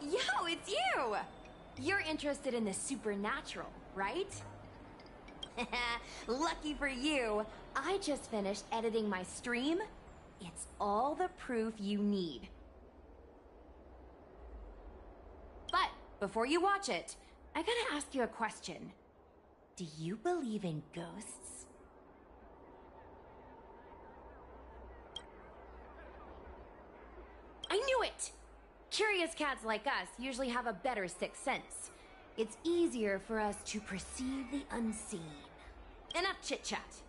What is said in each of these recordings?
Yo, it's you! You're interested in the supernatural, right? Lucky for you, I just finished editing my stream. It's all the proof you need. But before you watch it, I gotta ask you a question. Do you believe in ghosts? I knew it! Curious cats like us usually have a better sixth sense. It's easier for us to perceive the unseen. Enough chit-chat.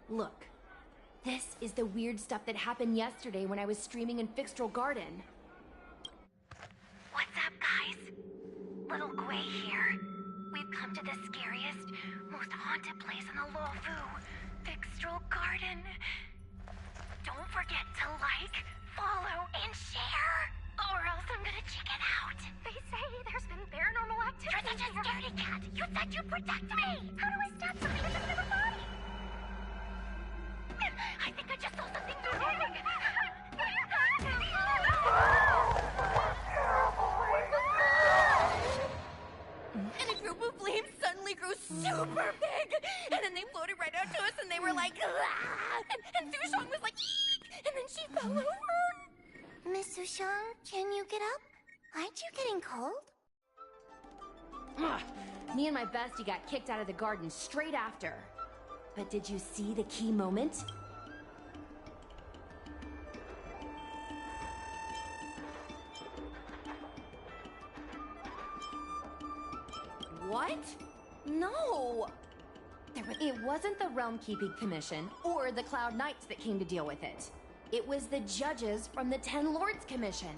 Look, this is the weird stuff that happened yesterday when I was streaming in Fixtral Garden. What's up, guys? Little Gwei here. We've come to the scariest, most haunted place in the Luofu, Fixtral Garden. Don't forget to like, follow, and share, or else I'm gonna chicken out. They say there's been paranormal activity. You're such a scaredy cat. You said you'd protect me. How do I stab something that doesn't have a body? I think I just saw something moving. And a group of flames suddenly grew super big! And then they floated right out to us and they were like, ah! And Sushong was like, eek! And then she fell over! Miss Sushong, can you get up? Aren't you getting cold? Ugh. Me and my bestie got kicked out of the garden straight after. But did you see the key moment? What? No! It wasn't the Realm Keeping Commission or the Cloud Knights that came to deal with it. It was the judges from the Ten Lords Commission.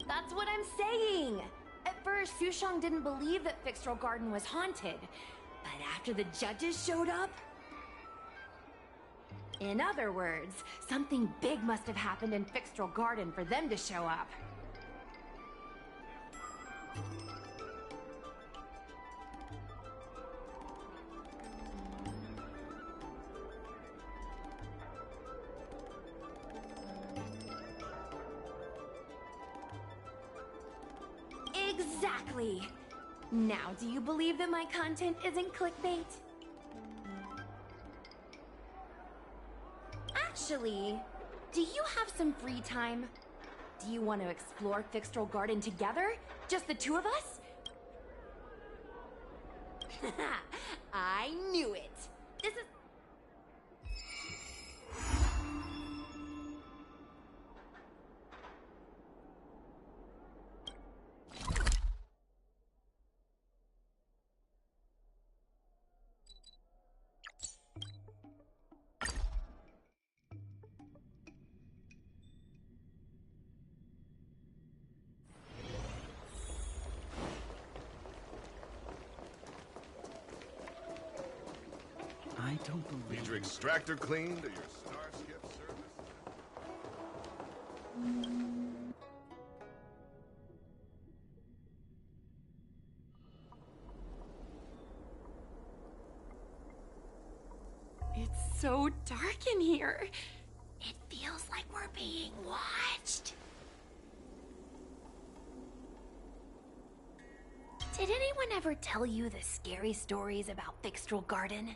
That's what I'm saying! At first, Sushong didn't believe that Fixtral Garden was haunted. But after the judges showed up... In other words, something big must have happened in Fixtral Garden for them to show up. Exactly! Now, do you believe that my content isn't clickbait? Actually, do you have some free time? Do you want to explore Fixtral Garden together? Just the two of us? I knew it! This is... I don't believe... Need your extractor cleaned or your starship service? It's so dark in here. feels like we're being watched. Did anyone ever tell you the scary stories about Fixtral Garden?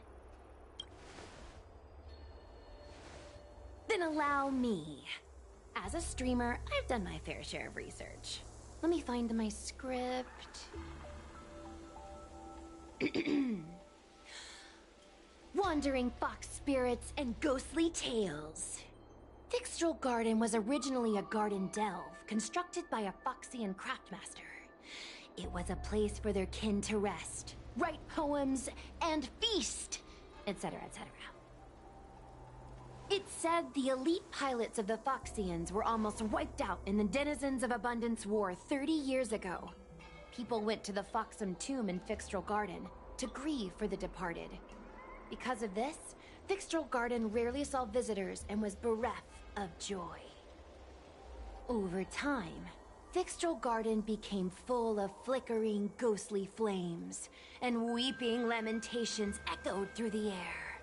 Then allow me. As a streamer, I've done my fair share of research. Let me find my script. Wandering fox spirits and ghostly tales. Fixtral Garden was originally a garden delve constructed by a Foxian craftmaster. It was a place for their kin to rest, write poems, and feast, etc., etc. It said the elite pilots of the Foxians were almost wiped out in the Denizens of Abundance War 30 years ago. People went to the Foxum tomb in Fixtral Garden to grieve for the departed. Because of this, Fixtral Garden rarely saw visitors and was bereft of joy. Over time, Fixtral Garden became full of flickering, ghostly flames, and weeping lamentations echoed through the air.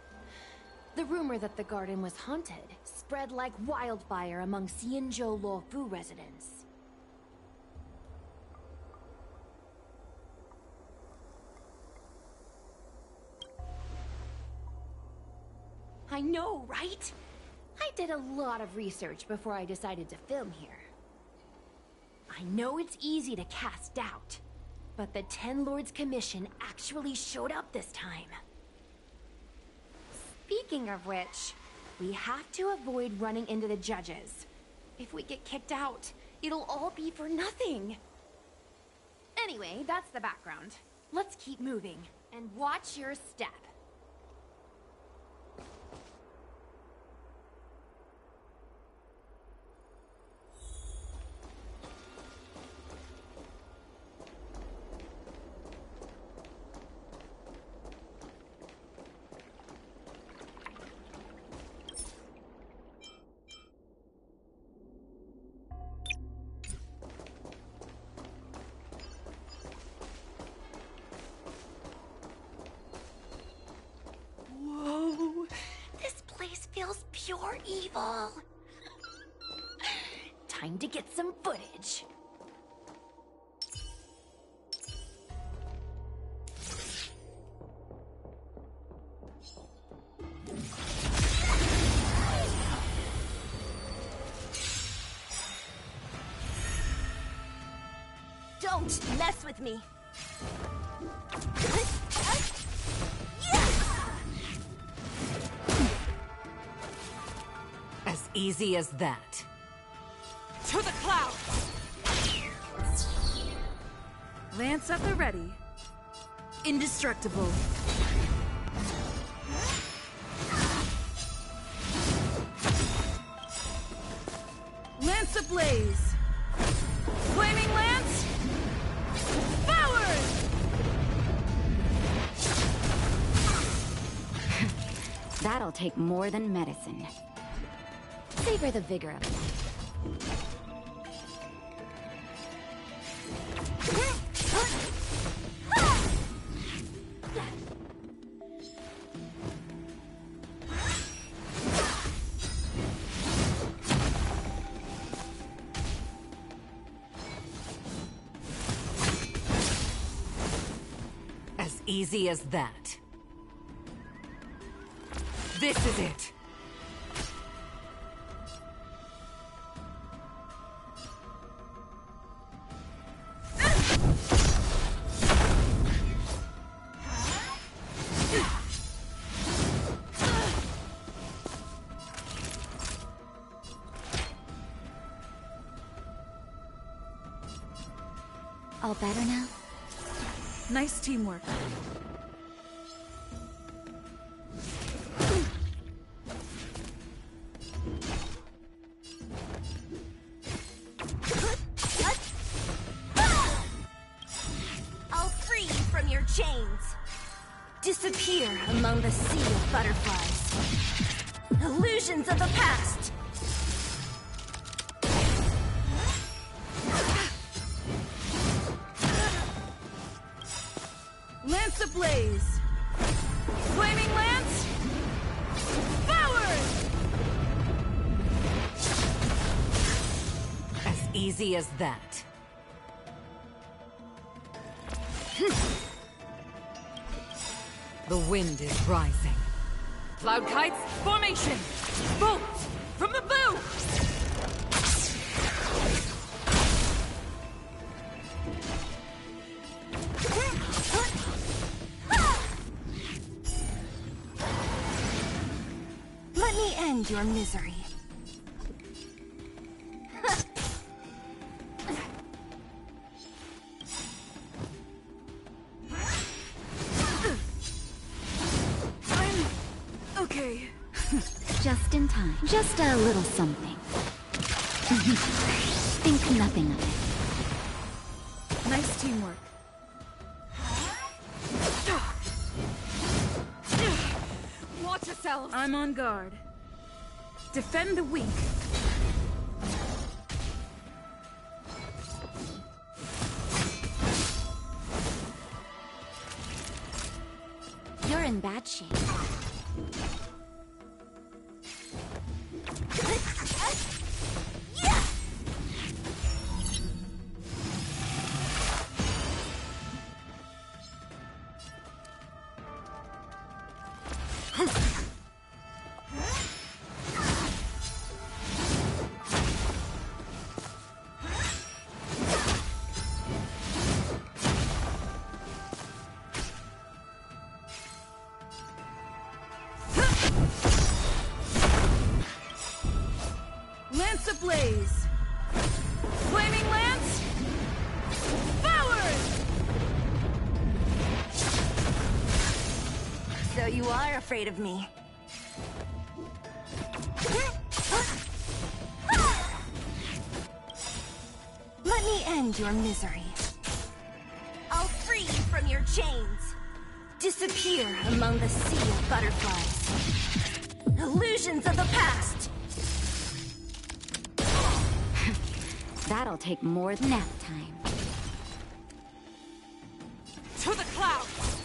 The rumor that the garden was haunted spread like wildfire among Xianzhou Luofu residents. I know, right? I did a lot of research before I decided to film here. I know it's easy to cast doubt, but the Ten Lords Commission actually showed up this time. Speaking of which, we have to avoid running into the judges. If we get kicked out, it'll all be for nothing. Anyway, that's the background. Let's keep moving, and watch your step. Feels pure evil. Time to get some footage. Don't mess with me. As easy as that. To the clouds! Lance at the ready. Indestructible. Lance ablaze! Flaming lance! Forward! That'll take more than medicine. Savor the vigor of life. As easy as that. This is it. All better now? Nice teamwork. I'll free you from your chains. Disappear among the sea of butterflies. Illusions of the past. Lance ablaze! Flaming lance! Forward! easy as that. The wind is rising. Cloud kites, formation! Bolt! From the bow! Let me end your misery. Okay. Just in time. Just a little something. Think nothing of it. Nice teamwork. Watch yourselves! I'm on guard. Defend the weak. You're in bad shape. Lance ablaze! Flaming lance! Forward! So you are afraid of me. Let me end your misery. I'll free you from your chains. Disappear among the sea of butterflies. Illusions of the past. That'll take more than nap time. To the clouds!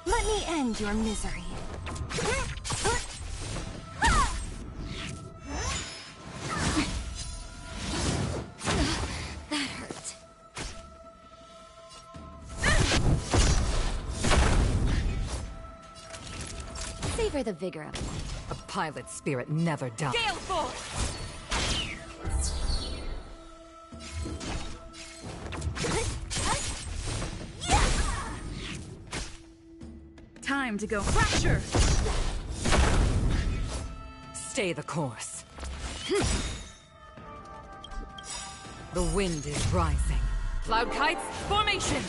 Let me end your misery. That hurt. Savor the vigor of life. A pilot's spirit never dies. Gale force! Time to go fracture! Stay the course. The wind is rising. Cloud kites, formation!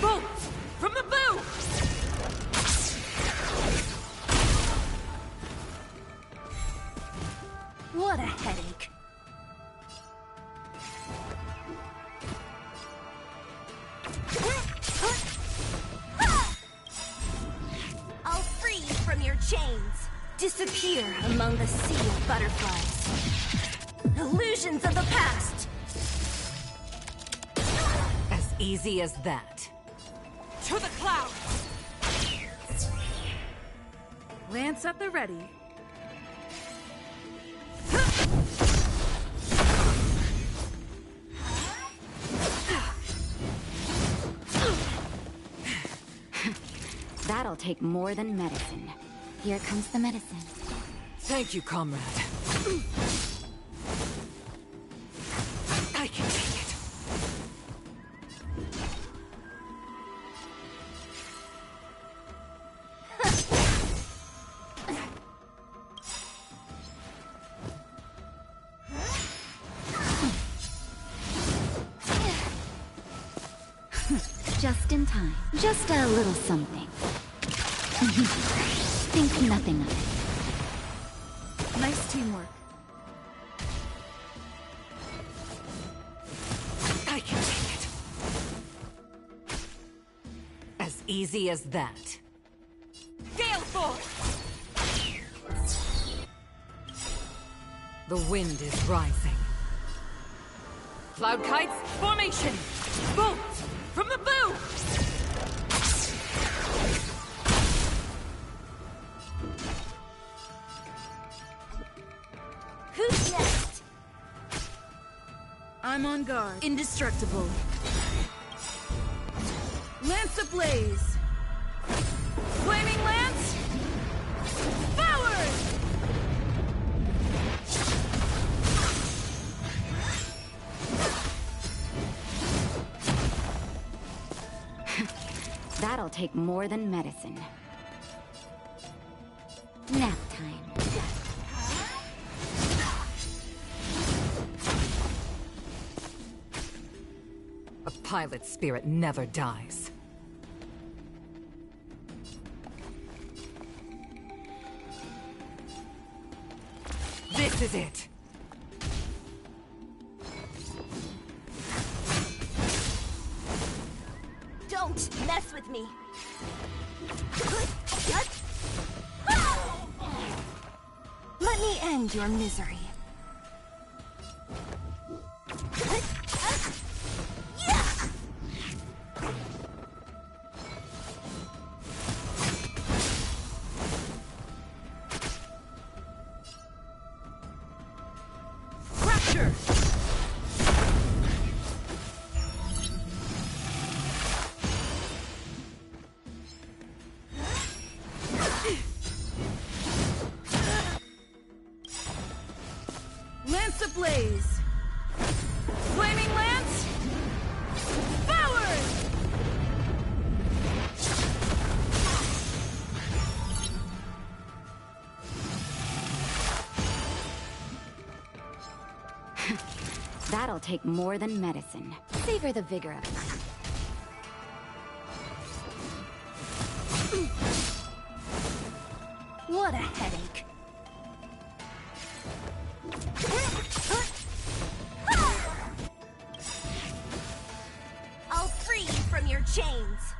Bolt! From the bow! What a headache. I'll free you from your chains. Disappear among the sea of butterflies. Illusions of the past. As easy as that. To the clouds! Lance at the ready. That'll take more than medicine. Here comes the medicine. Thank you, comrade. I can take it. Just in time. Just a little something. Think nothing of it. Nice teamwork. I can take it. As easy as that. Gale force! The wind is rising. Cloud kites, formation! Bolt! From the bow! I'm on guard. Indestructible. Lance ablaze. Flaming lance. Forward! That'll take more than medicine. Nap time. A pilot's spirit never dies. This is it! Don't mess with me. Let me end your misery. Fracture! Lance ablaze! Flaming lance! Forward! That'll take more than medicine. Savor the vigor of it. What a headache. I'll free you from your chains.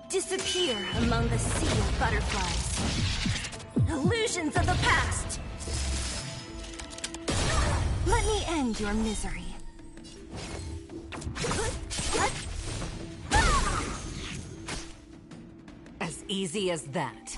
Disappear among the sea of butterflies. Illusions of the past. Let me end your misery. As easy as that.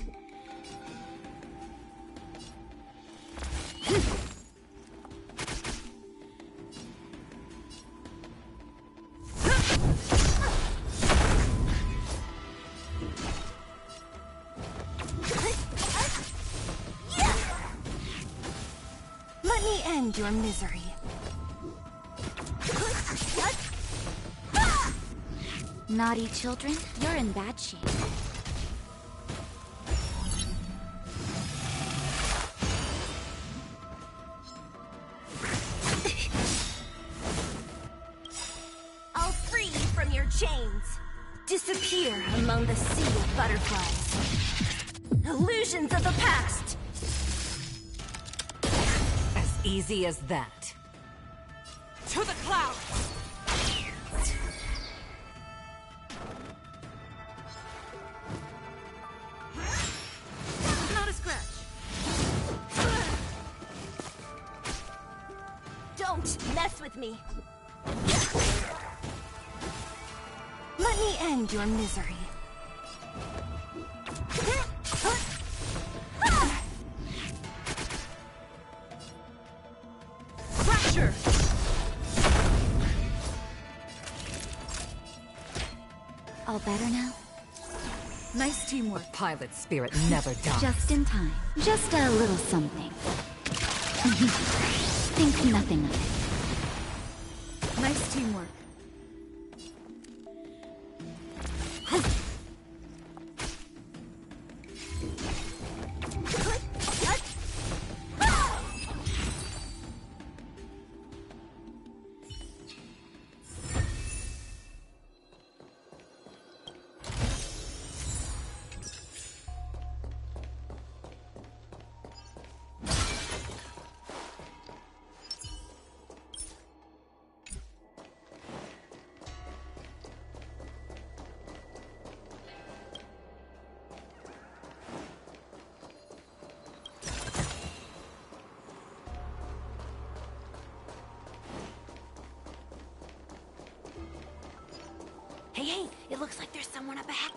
Let me end your misery. Naughty children, you're in bad shape. I'll free you from your chains. Disappear among the sea of butterflies. Illusions of the past. As easy as that. To the clouds! Not a scratch. Don't mess with me. Let me end your misery. Fracture! All better now? Nice teamwork. Pilot's spirit never dies. Just in time. Just a little something. Think nothing of it. Nice teamwork. Hey, it looks like there's someone up ahead.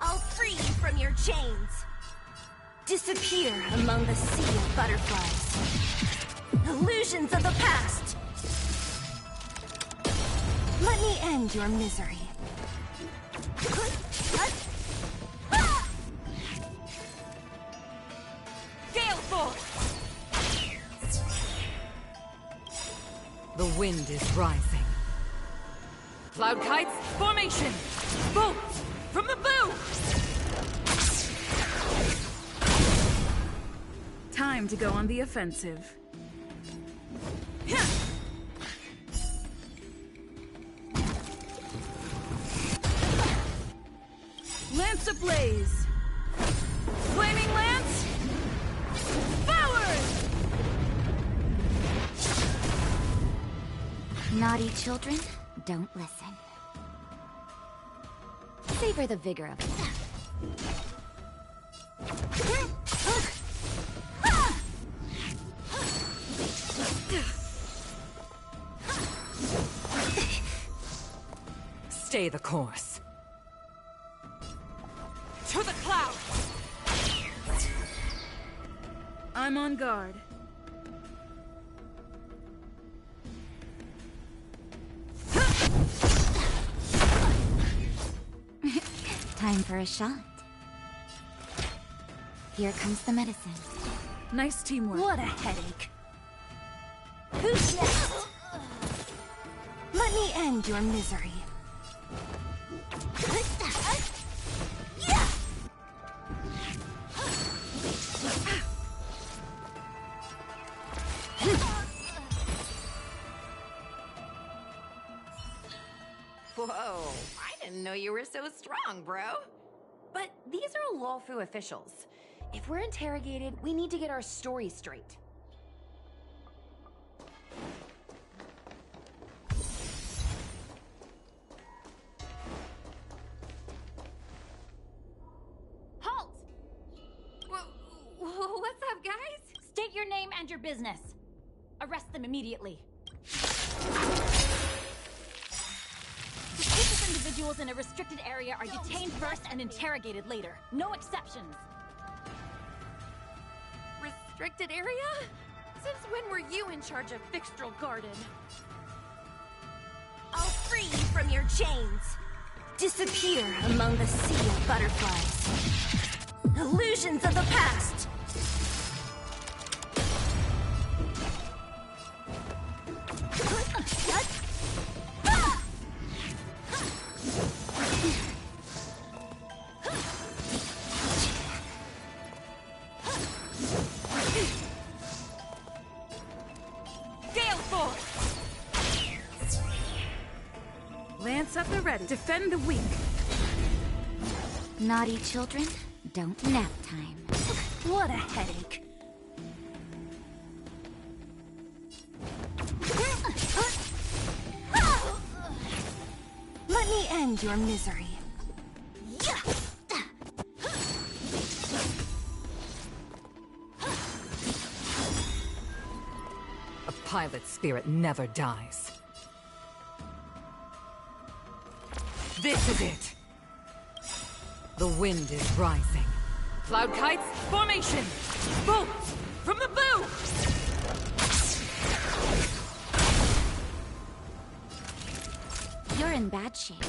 I'll free you from your chains. Disappear among the sea of butterflies. Illusions of the past. Let me end your misery. The wind is rising. Cloud kites, formation! Bolt! From the bow! Time to go on the offensive. Lance ablaze! Flaming lance! Forward! Naughty children, don't listen. Savor the vigor of it. Stay the course. To the clouds! I'm on guard. Time for a shot. Here comes the medicine. Nice teamwork. What a headache. Who's next? Let me end your misery. Whoa, I didn't know you were so strong, bro. But these are Lawfu officials. If we're interrogated, we need to get our story straight. Halt! What's up, guys? State your name and your business. Arrest them immediately. Suspicious individuals in a restricted area are detained first and interrogated later. No exceptions. Restricted area? Since when were you in charge of Fixtral Garden? I'll free you from your chains. Disappear among the sea of butterflies. Illusions of the past. Lance up the ready. Defend the weak. Naughty children, don't nap time. What a headache. Let me end your misery. A pilot's spirit never dies. This is it! The wind is rising. Cloud kites, formation! Bolt! From the bow! You're in bad shape.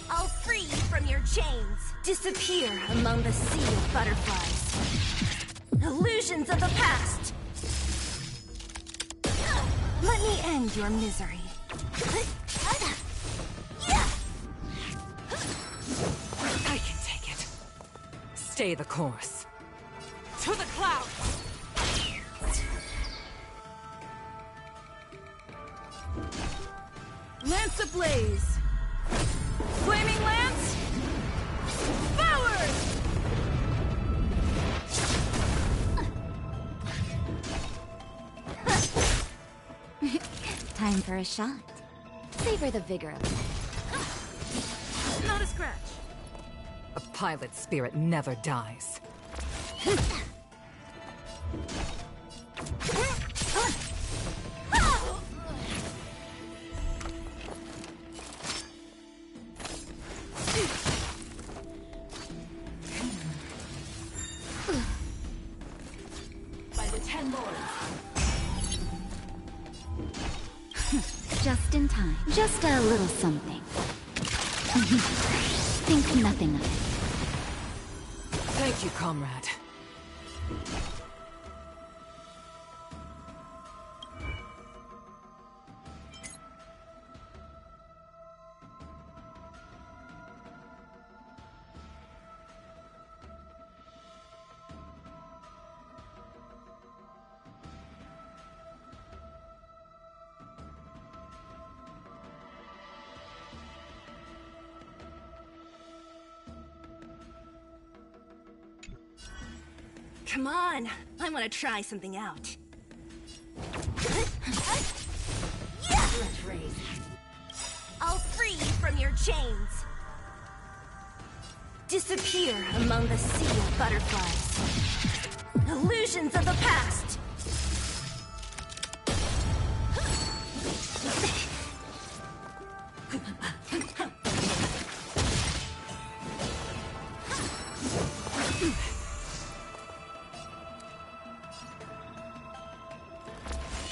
I'll free you from your chains. Disappear among the sea of butterflies. Illusions of the past. Let me end your misery. I can take it. Stay the course. To the clouds! Lance ablaze! Flaming lance! Forward! Time for a shot. Savor the vigor of it. Not a scratch. A pilot's spirit never dies. By the 10 lords. Just in time. Just a little something. Think nothing of it. Thank you, comrade. Come on, I want to try something out. I'll free you from your chains. Disappear among the sea of butterflies. Illusions of the past.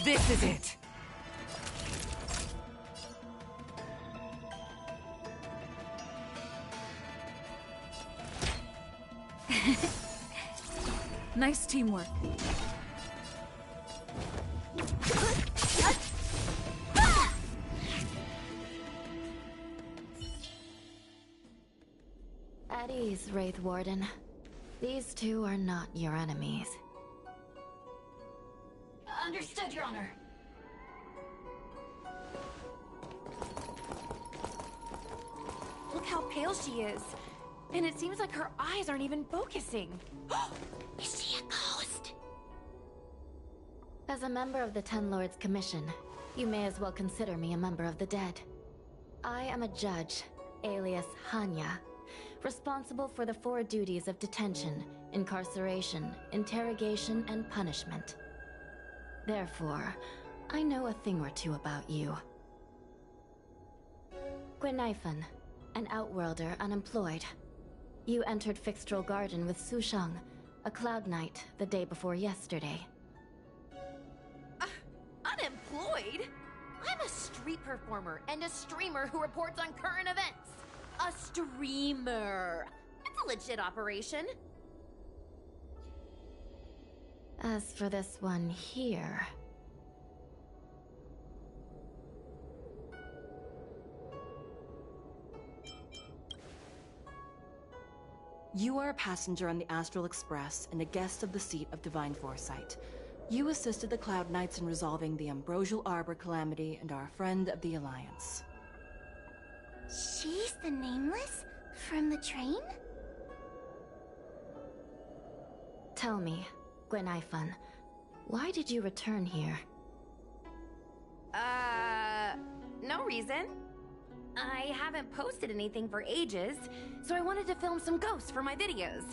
This is it. Nice teamwork. At ease, Wraith Warden. These two are not your enemies. Understood, Your Honor. Look how pale she is. And it seems like her eyes aren't even focusing. Is she a ghost? As a member of the Ten Lords Commission, you may as well consider me a member of the dead. I am a judge, alias Hanya, responsible for the 4 duties of detention, incarceration, interrogation, and punishment. Therefore, I know a thing or two about you. Gwenifan, an outworlder unemployed. You entered Fixtral Garden with Sushang, a Cloud Knight, the day before yesterday. Unemployed? I'm a street performer and a streamer who reports on current events. A streamer. That's a legit operation. As for this one here... You are a passenger on the Astral Express and a guest of the seat of Divine Foresight. You assisted the Cloud Knights in resolving the Ambrosial Arbor calamity and are a friend of the Alliance. She's the Nameless? From the train? Tell me, Gwenifan, why did you return here? No reason. I haven't posted anything for ages, so I wanted to film some ghosts for my videos.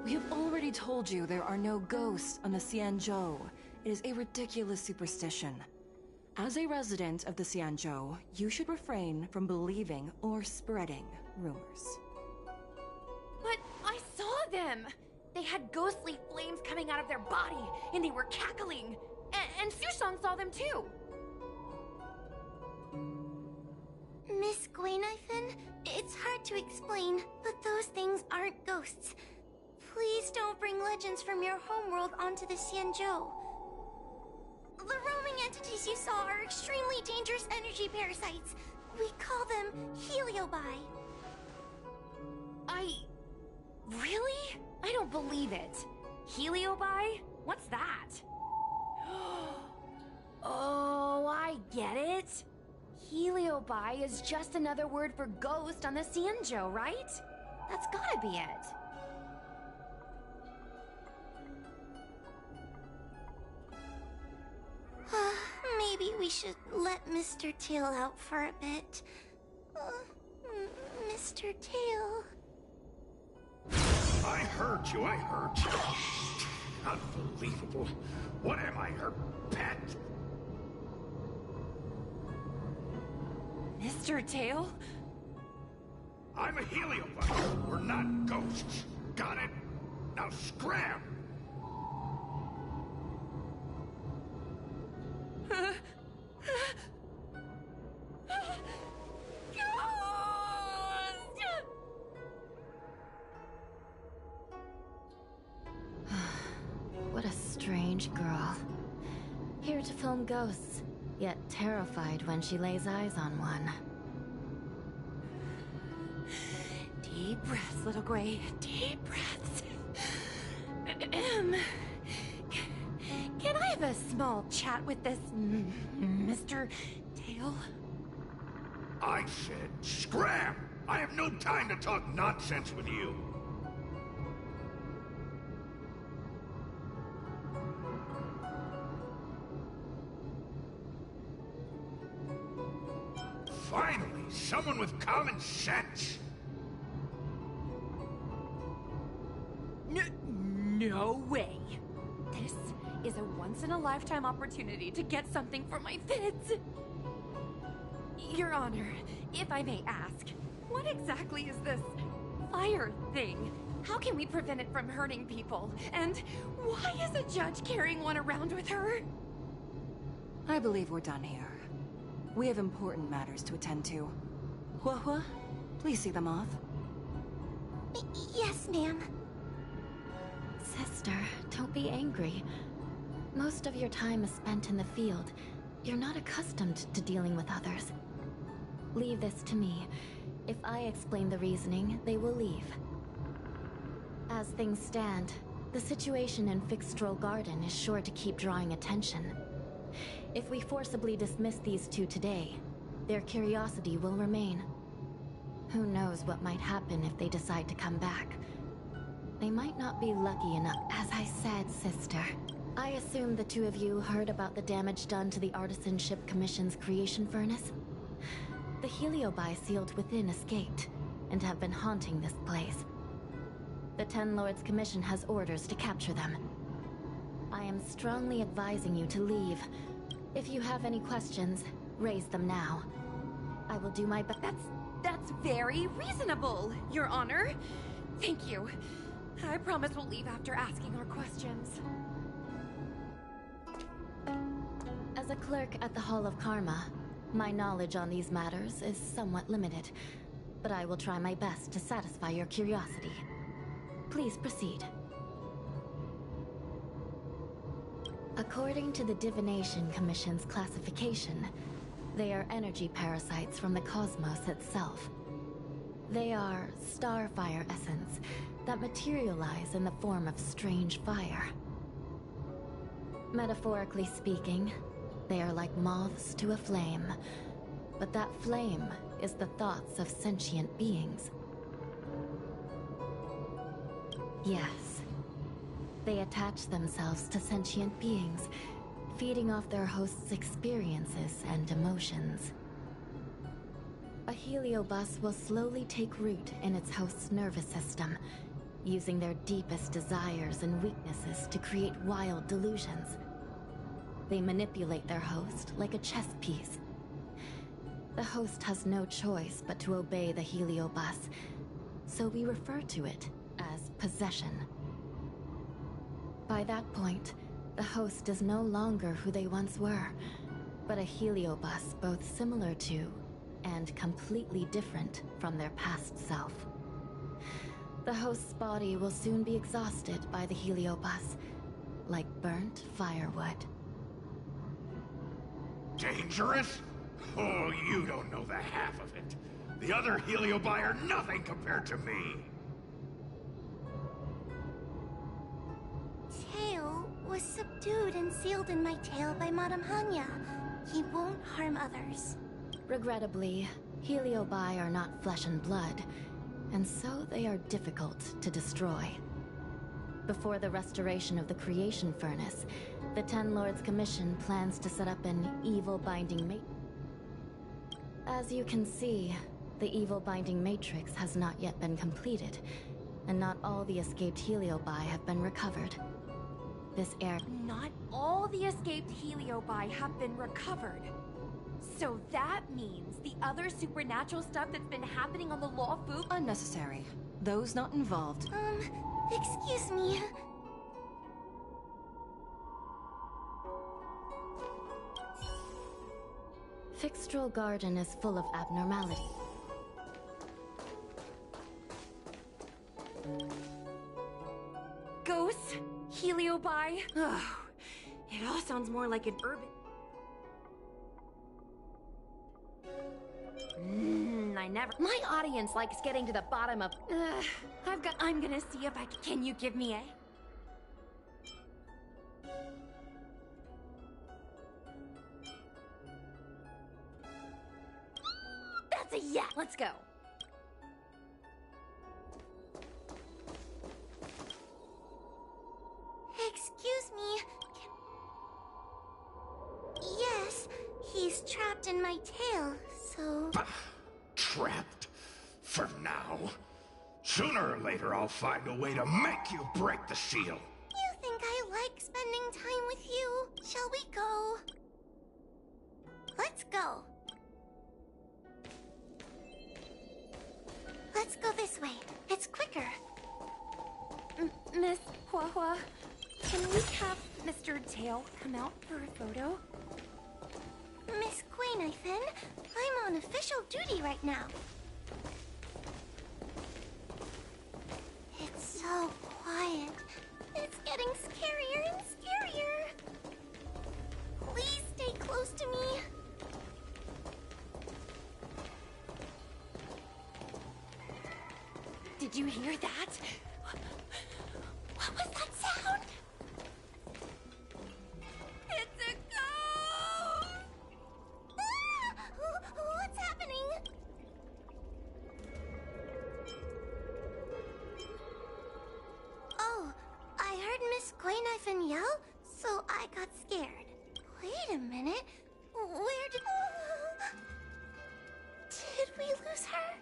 We have already told you there are no ghosts on the Xianzhou. It is a ridiculous superstition. As a resident of the Xianzhou, you should refrain from believing or spreading rumors. But I saw them! They had ghostly flames coming out of their body, and they were cackling. And Sushang saw them too. Miss Gwenifan, it's hard to explain, but those things aren't ghosts. Please don't bring legends from your homeworld onto the Xianzhou. The roaming entities you saw are extremely dangerous energy parasites. We call them heliobi. Really? I don't believe it. Heliobi? What's that? Oh, I get it. Heliobi is just another word for ghost on the Xianzhou, right? That's gotta be it. we should let Mr. Tail out for a bit. Mr. Tail. I heard you, I heard you. Unbelievable. What am I, her pet? Mr. Tail? I'm a heliobus. We're not ghosts. Got it? Now scram! What a strange girl. Here to film ghosts, yet terrified when she lays eyes on one. Deep breaths, little Gray. Deep breaths. Can I have a small chat with this Mr. Tail? I said scram! I have no time to talk nonsense with you. Finally, someone with common sense. No way. This is a once-in-a-lifetime opportunity to get something for my vids. Your Honor, if I may ask, what exactly is this fire thing? How can we prevent it from hurting people? And why is a judge carrying one around with her? I believe we're done here. We have important matters to attend to. Hua, please see the moth. Yes, ma'am. Sister, don't be angry. Most of your time is spent in the field. You're not accustomed to dealing with others. Leave this to me. If I explain the reasoning, they will leave. As things stand, the situation in Fixstrol Garden is sure to keep drawing attention. If we forcibly dismiss these two today, their curiosity will remain. Who knows what might happen if they decide to come back. They might not be lucky enough. As I said, sister, I assume the two of you heard about the damage done to the Artisanship Commission's creation furnace? The Heliobi sealed within escaped, and have been haunting this place. The Ten Lords Commission has orders to capture them. I am strongly advising you to leave. If you have any questions, raise them now. I will do my best. That's very reasonable, Your Honor. Thank you. I promise we'll leave after asking our questions. As a clerk at the Hall of Karma, my knowledge on these matters is somewhat limited, but I will try my best to satisfy your curiosity. Please proceed. According to the Divination Commission's classification, they are energy parasites from the cosmos itself. They are starfire essence that materialize in the form of strange fire. Metaphorically speaking, they are like moths to a flame, but that flame is the thoughts of sentient beings. Yes, they attach themselves to sentient beings, feeding off their host's experiences and emotions. A heliobus will slowly take root in its host's nervous system, using their deepest desires and weaknesses to create wild delusions. They manipulate their host like a chess piece. The host has no choice but to obey the heliobus, so we refer to it as possession. By that point, the host is no longer who they once were, but a heliobus both similar to and completely different from their past self. The host's body will soon be exhausted by the heliobus, like burnt firewood. Dangerous? Oh, you don't know the half of it. The other heliobi are nothing compared to me. Tail was subdued and sealed in my tail by Madame Hanya. He won't harm others. Regrettably, heliobi are not flesh and blood, and so they are difficult to destroy. Before the restoration of the creation furnace, The Ten Lords Commission plans to set up an evil binding matrix. As you can see, the evil binding matrix has not yet been completed, and not all the escaped heliobi have been recovered. This air... Not all the escaped heliobi have been recovered. So that means the other supernatural stuff that's been happening on the Law Fu... Unnecessary. Those not involved. Excuse me. Fixtral Garden is full of abnormality. Ghosts? Heliobi? Oh, it all sounds more like an urban... I never... My audience likes getting to the bottom of... I'm gonna see if I can... Can you give me a... That's a yeah! Let's go. Excuse me. Yes, he's trapped in my tail, so... Trapped? For now? Sooner or later I'll find a way to make you break the seal. You think I like spending time with you? Shall we go? Let's go. Let's go this way. It's quicker. Miss Hua, can we have Mr. Tail come out for a photo? Miss Quainifin, I'm on official duty right now. It's so quiet. It's getting scarier and scarier. Please stay close to me. Did you hear that? What was that sound? It's a ghost! What's happening? Oh, I heard Miss Quainifin yell, so I got scared. Wait a minute. Where did... Did we lose her?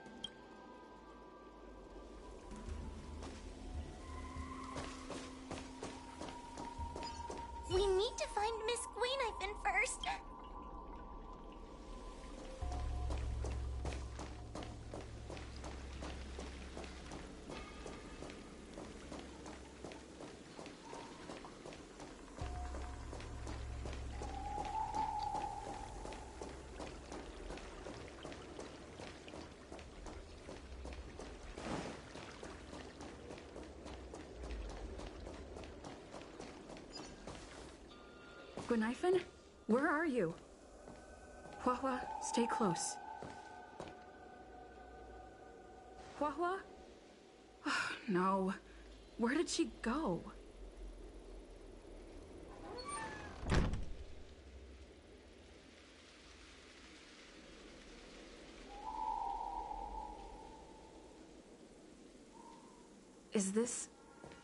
We need to find Miss Quainifin first. Quainifin? Where are you? Hua, stay close. Hua? Oh, no. Where did she go? Is this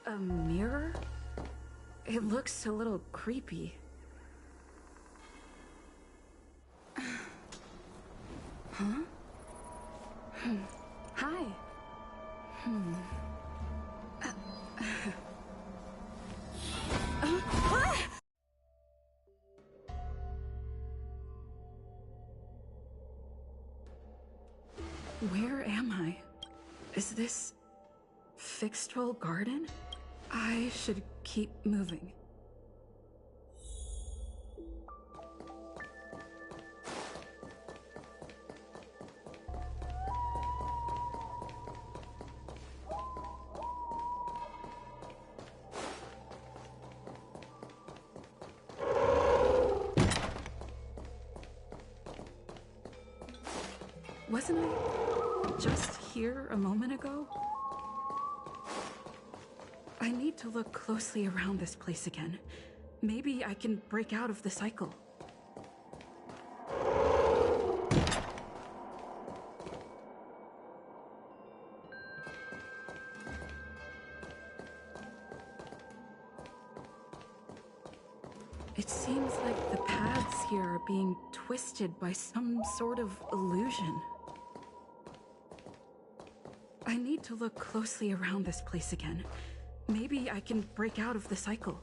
a mirror? It looks a little creepy. Huh? Hi. Where am I? Is this Fixtral Garden? I should keep moving. Wasn't I just here a moment ago? I need to look closely around this place again. Maybe I can break out of the cycle. It seems like the paths here are being twisted by some sort of illusion. I need to look closely around this place again. Maybe I can break out of the cycle.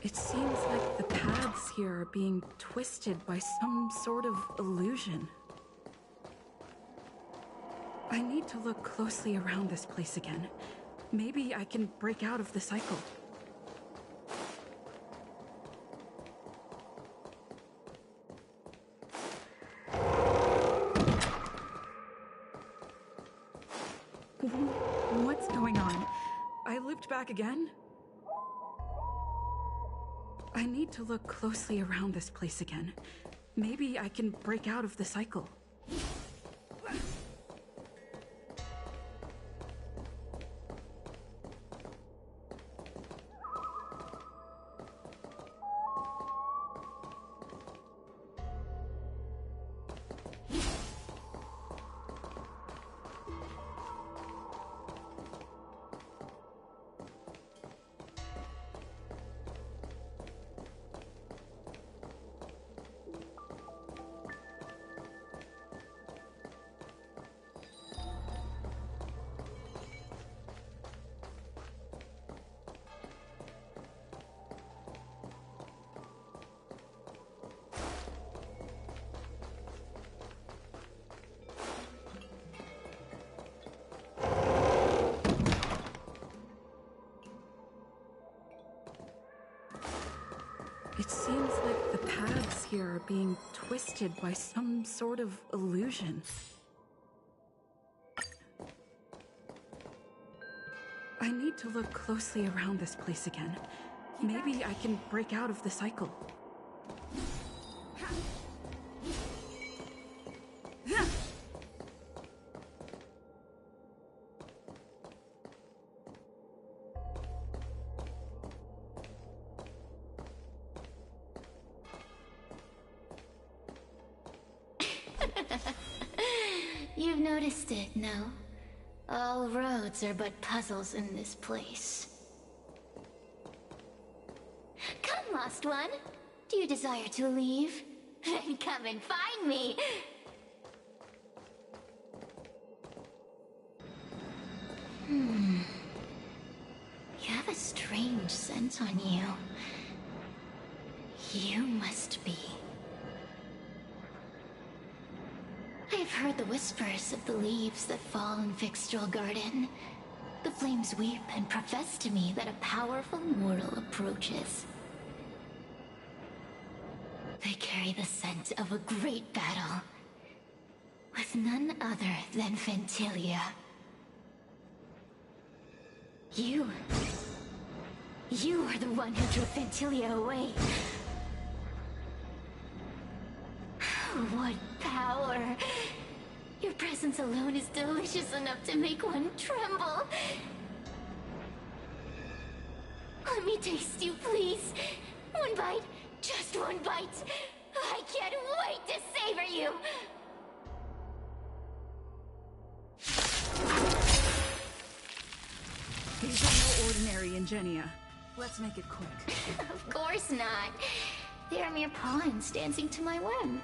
It seems like the paths here are being twisted by some sort of illusion. I need to look closely around this place again. Maybe I can break out of the cycle. What's going on? I looped back again? I need to look closely around this place again. Maybe I can break out of the cycle. It seems like the paths here are being twisted by some sort of illusion. I need to look closely around this place again. Maybe I can break out of the cycle. You've noticed it, no? All roads are but puzzles in this place. Come, lost one. Do you desire to leave? Then come and find me! You have a strange scent on you. You must be... I've heard the whispers of the leaves that fall in Fixtral Garden. The flames weep and profess to me that a powerful mortal approaches. They carry the scent of a great battle, with none other than Ventilia. You are the one who drove Ventilia away. What power! Your presence alone is delicious enough to make one tremble. Let me taste you, please. One bite, just one bite. I can't wait to savor you. These are no ordinary Ingenia. Let's make it quick. Of course not. They are mere pawns dancing to my whim.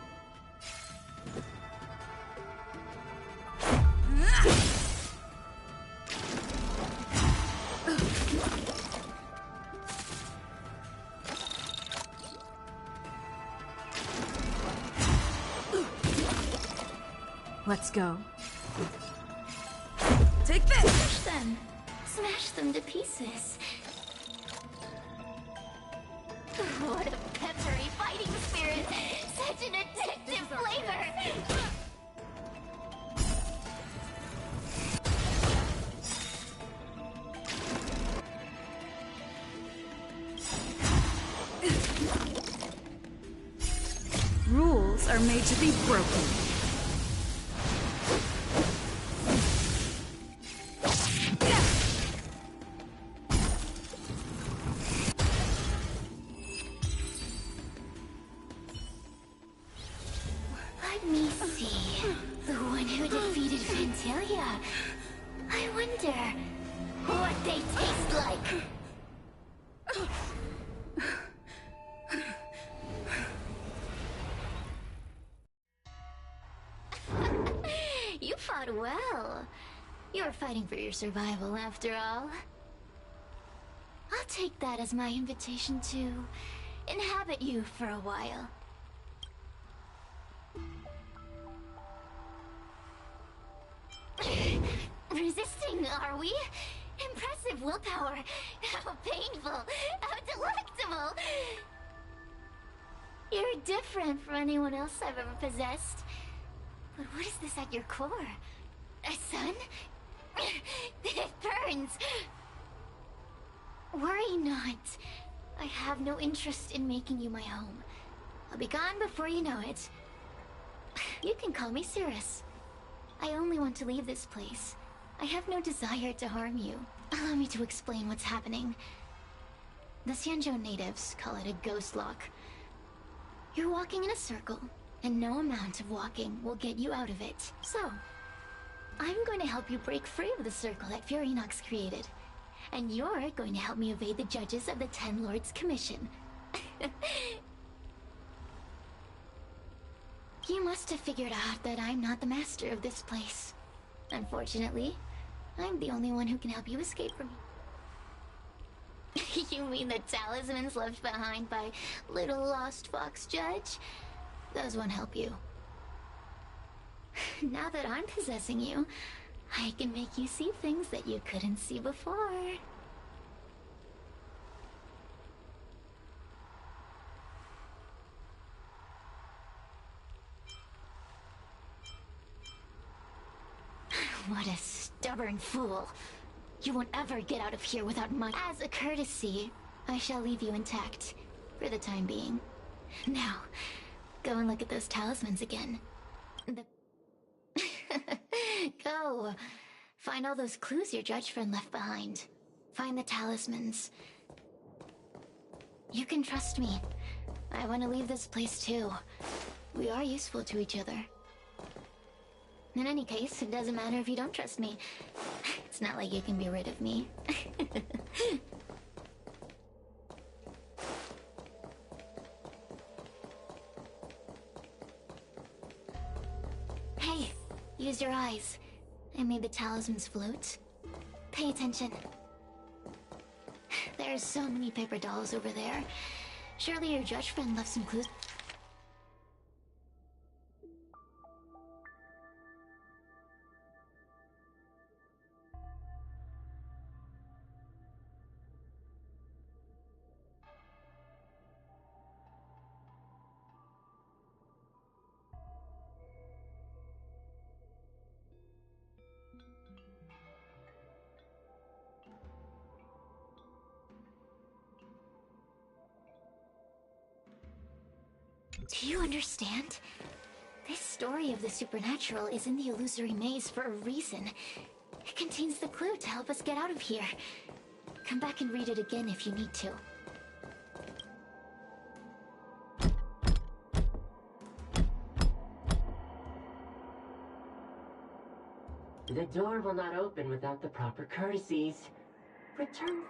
Let's go. Take this! Smash them! Smash them to pieces. What a peppery fighting spirit! Such an addictive flavor! Rules are made to be broken. Let me see. The one who Genitalia. I wonder what they taste like. You fought well. You're fighting for your survival, after all. I'll take that as my invitation to inhabit you for a while. Resisting, are we? Impressive willpower. How painful. How delectable. You're different from anyone else I've ever possessed. But what is this at your core? A sun? It burns. Worry not. I have no interest in making you my home. I'll be gone before you know it. You can call me Cirrus. I only want to leave this place. I have no desire to harm you. Allow me to explain what's happening. The Xianzhou natives call it a ghost lock. You're walking in a circle, and no amount of walking will get you out of it. So, I'm going to help you break free of the circle that Furinox created. And you're going to help me evade the judges of the Ten Lords Commission. You must have figured out that I'm not the master of this place. Unfortunately, I'm the only one who can help you escape from me. You mean the talismans left behind by little lost fox judge? Those won't help you. Now that I'm possessing you, I can make you see things that you couldn't see before. What a stubborn fool. You won't ever get out of here without my... As a courtesy, I shall leave you intact, for the time being. Now, go and look at those talismans again. Go. Find all those clues your judge friend left behind. Find the talismans. You can trust me. I want to leave this place too. We are useful to each other. In any case, it doesn't matter if you don't trust me. It's not like you can be rid of me. Hey, use your eyes. I made the talismans float. Pay attention. There's so many paper dolls over there. Surely your judge friend left some clues. Do you understand? This story of the supernatural is in the illusory maze for a reason. It contains the clue to help us get out of here. Come back and read it again if you need to. The door will not open without the proper courtesies. Return...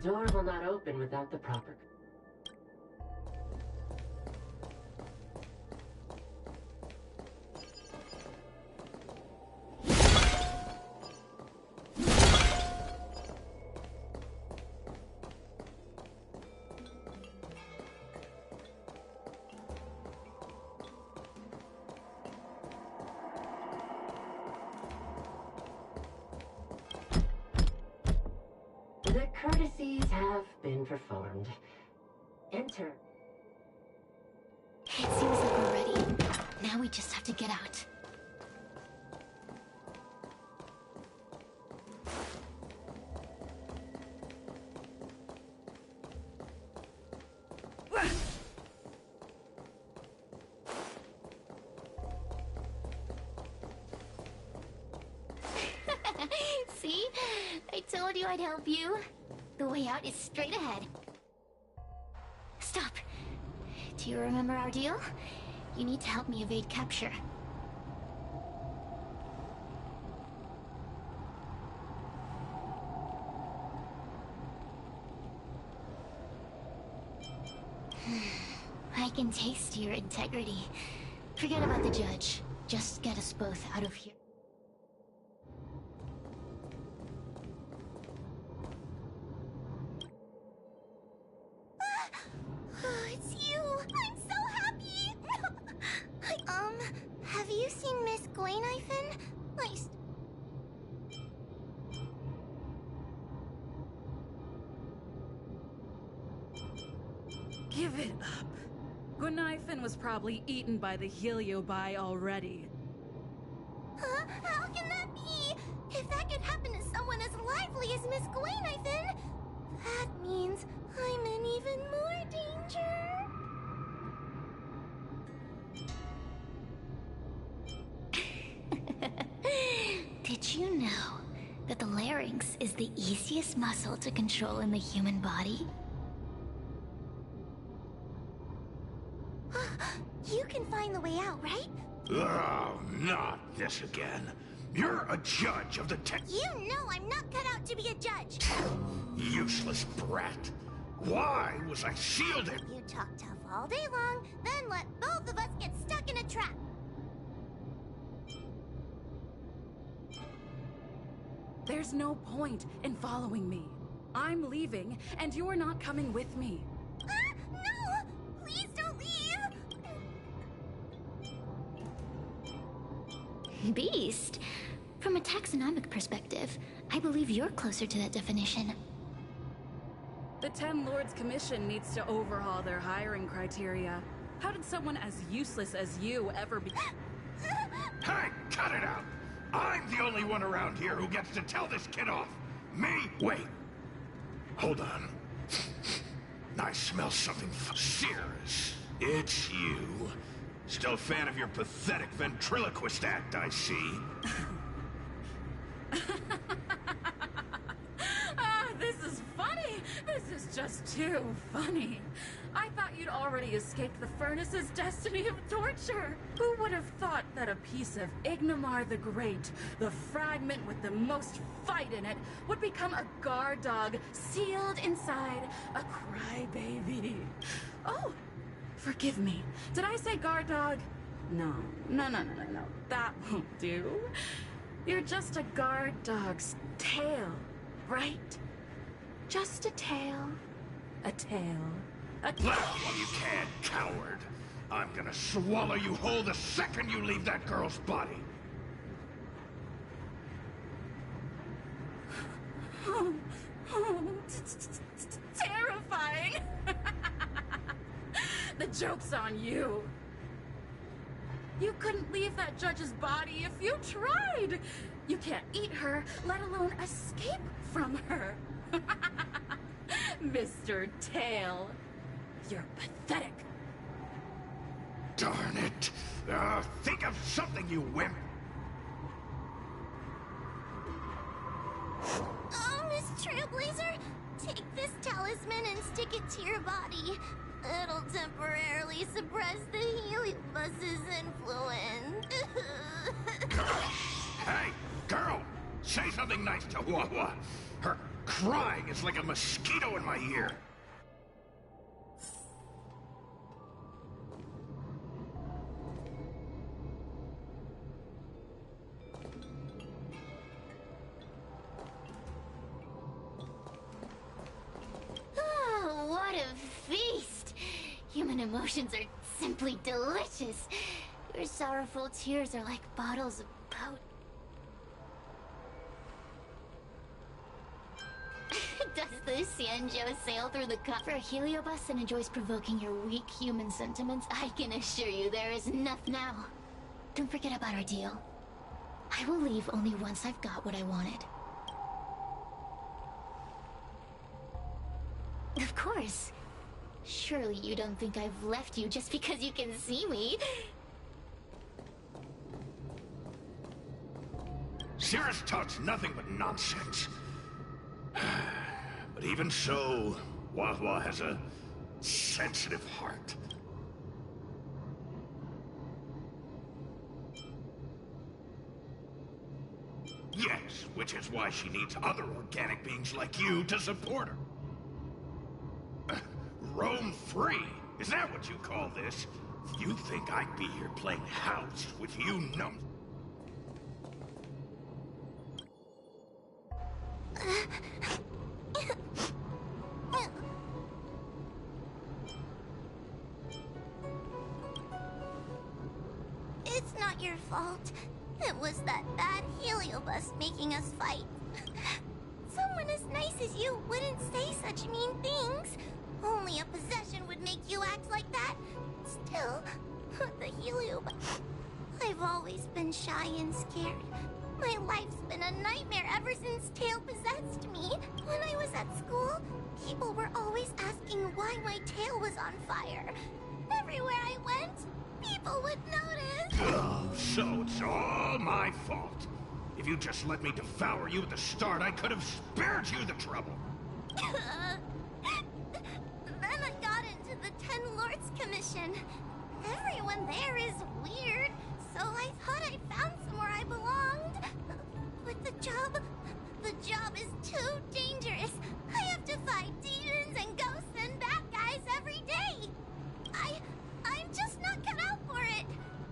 door will not open without the proper... The courtesies have been performed. Enter. It seems like we're ready. Now we just have to get out. See? I told you I'd help you. The way out is straight ahead. Stop. Do you remember our deal? You need to help me evade capture. I can taste your integrity. Forget about the judge. Just get us both out of here. It's you! I'm so happy! Have you seen Miss Gwaynifin? Give it up. Gwaynifin was probably eaten by the Heliobi already. Huh? How can that be? If that could happen to someone as lively as Miss Gwaynifin, that means I'm in even more danger. Did you know that the larynx is the easiest muscle to control in the human body? You can find the way out, right? Oh, not this again. You're a judge of the You know I'm not cut out to be a judge. Useless brat. Why was I shielded? You talk tough all day long, then let both of us get stuck in a trap. There's no point in following me. I'm leaving, and you're not coming with me. No! Please don't leave! Beast? From a taxonomic perspective, I believe you're closer to that definition. The Ten Lords Commission needs to overhaul their hiring criteria. How did someone as useless as you ever be— Hey, cut it out! I'm the only one around here who gets to tell this kid off. Me? Wait. Hold on. I smell something serious. It's you. Still a fan of your pathetic ventriloquist act, I see. This is funny. This is just too funny. I thought you'd already escaped the furnace's destiny of torture. Who would have thought that a piece of Ignomar the Great, the fragment with the most fight in it, would become a guard dog sealed inside a crybaby? Oh, forgive me. Did I say guard dog? No. That won't do. You're just a guard dog's tail, right? Just a tail. A tail. Laugh while you can, coward. I'm gonna swallow you whole the second you leave that girl's body. Terrifying. The joke's on you. You couldn't leave that judge's body if you tried. You can't eat her, let alone escape from her. Mr. Tail, you're pathetic. Darn it. Think of something, you wimp. Oh, Miss Trailblazer, take this talisman and stick it to your body. It'll temporarily suppress the Heliobus's influence. Hey, girl! Say something nice to Wawa. crying is like a mosquito in my ear. Oh, what a feast! Human emotions are simply delicious. Your sorrowful tears are like bottles of pout. Does the Xianzhou sail through the cup for a heliobus and enjoys provoking your weak human sentiments? I can assure you there is enough now. Don't forget about our deal. I will leave only once I've got what I wanted. Of course. Surely you don't think I've left you just because you can see me. Cirrus talks nothing but nonsense. But even so, Wahwa has a sensitive heart. Yes, which is why she needs other organic beings like you to support her. Roam free? Is that what you call this? You think I'd be here playing house with you numb? It's not your fault. It was that bad heliobus making us fight. Someone as nice as you wouldn't say such mean things. Only a possession would make you act like that. Still, the heliobus... I've always been shy and scared. My life's been a nightmare ever since Tail possessed me. When I was at school, people were always asking why my tail was on fire. Everywhere I went, people would notice. Oh, so it's all my fault. If you just let me devour you at the start, I could have spared you the trouble. Then I got into the Ten Lords Commission. Everyone there is weird, so I thought I found somewhere I belonged. But the job is too dangerous. I have to fight demons and ghosts and bad guys every day. I'm just not cut out for it.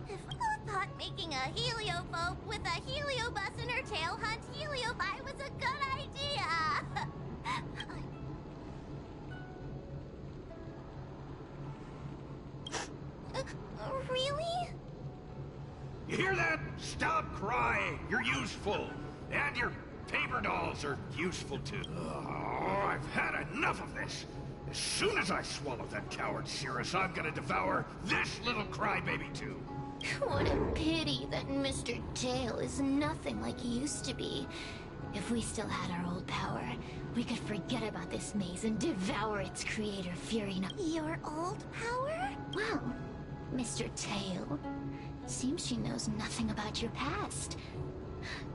If I thought making a heliophobe with a heliobus in her tail hunt heliobi was a good idea. Really? You hear that? Stop crying. You're useful. And your paper dolls are useful too. Oh, I've had enough of this. As soon as I swallow that coward Cirrus, I'm gonna devour this little crybaby too. What a pity that Mr. Tail is nothing like he used to be. If we still had our old power, we could forget about this maze and devour its creator, fearing... Your old power? Well, Mr. Tail, seems she knows nothing about your past.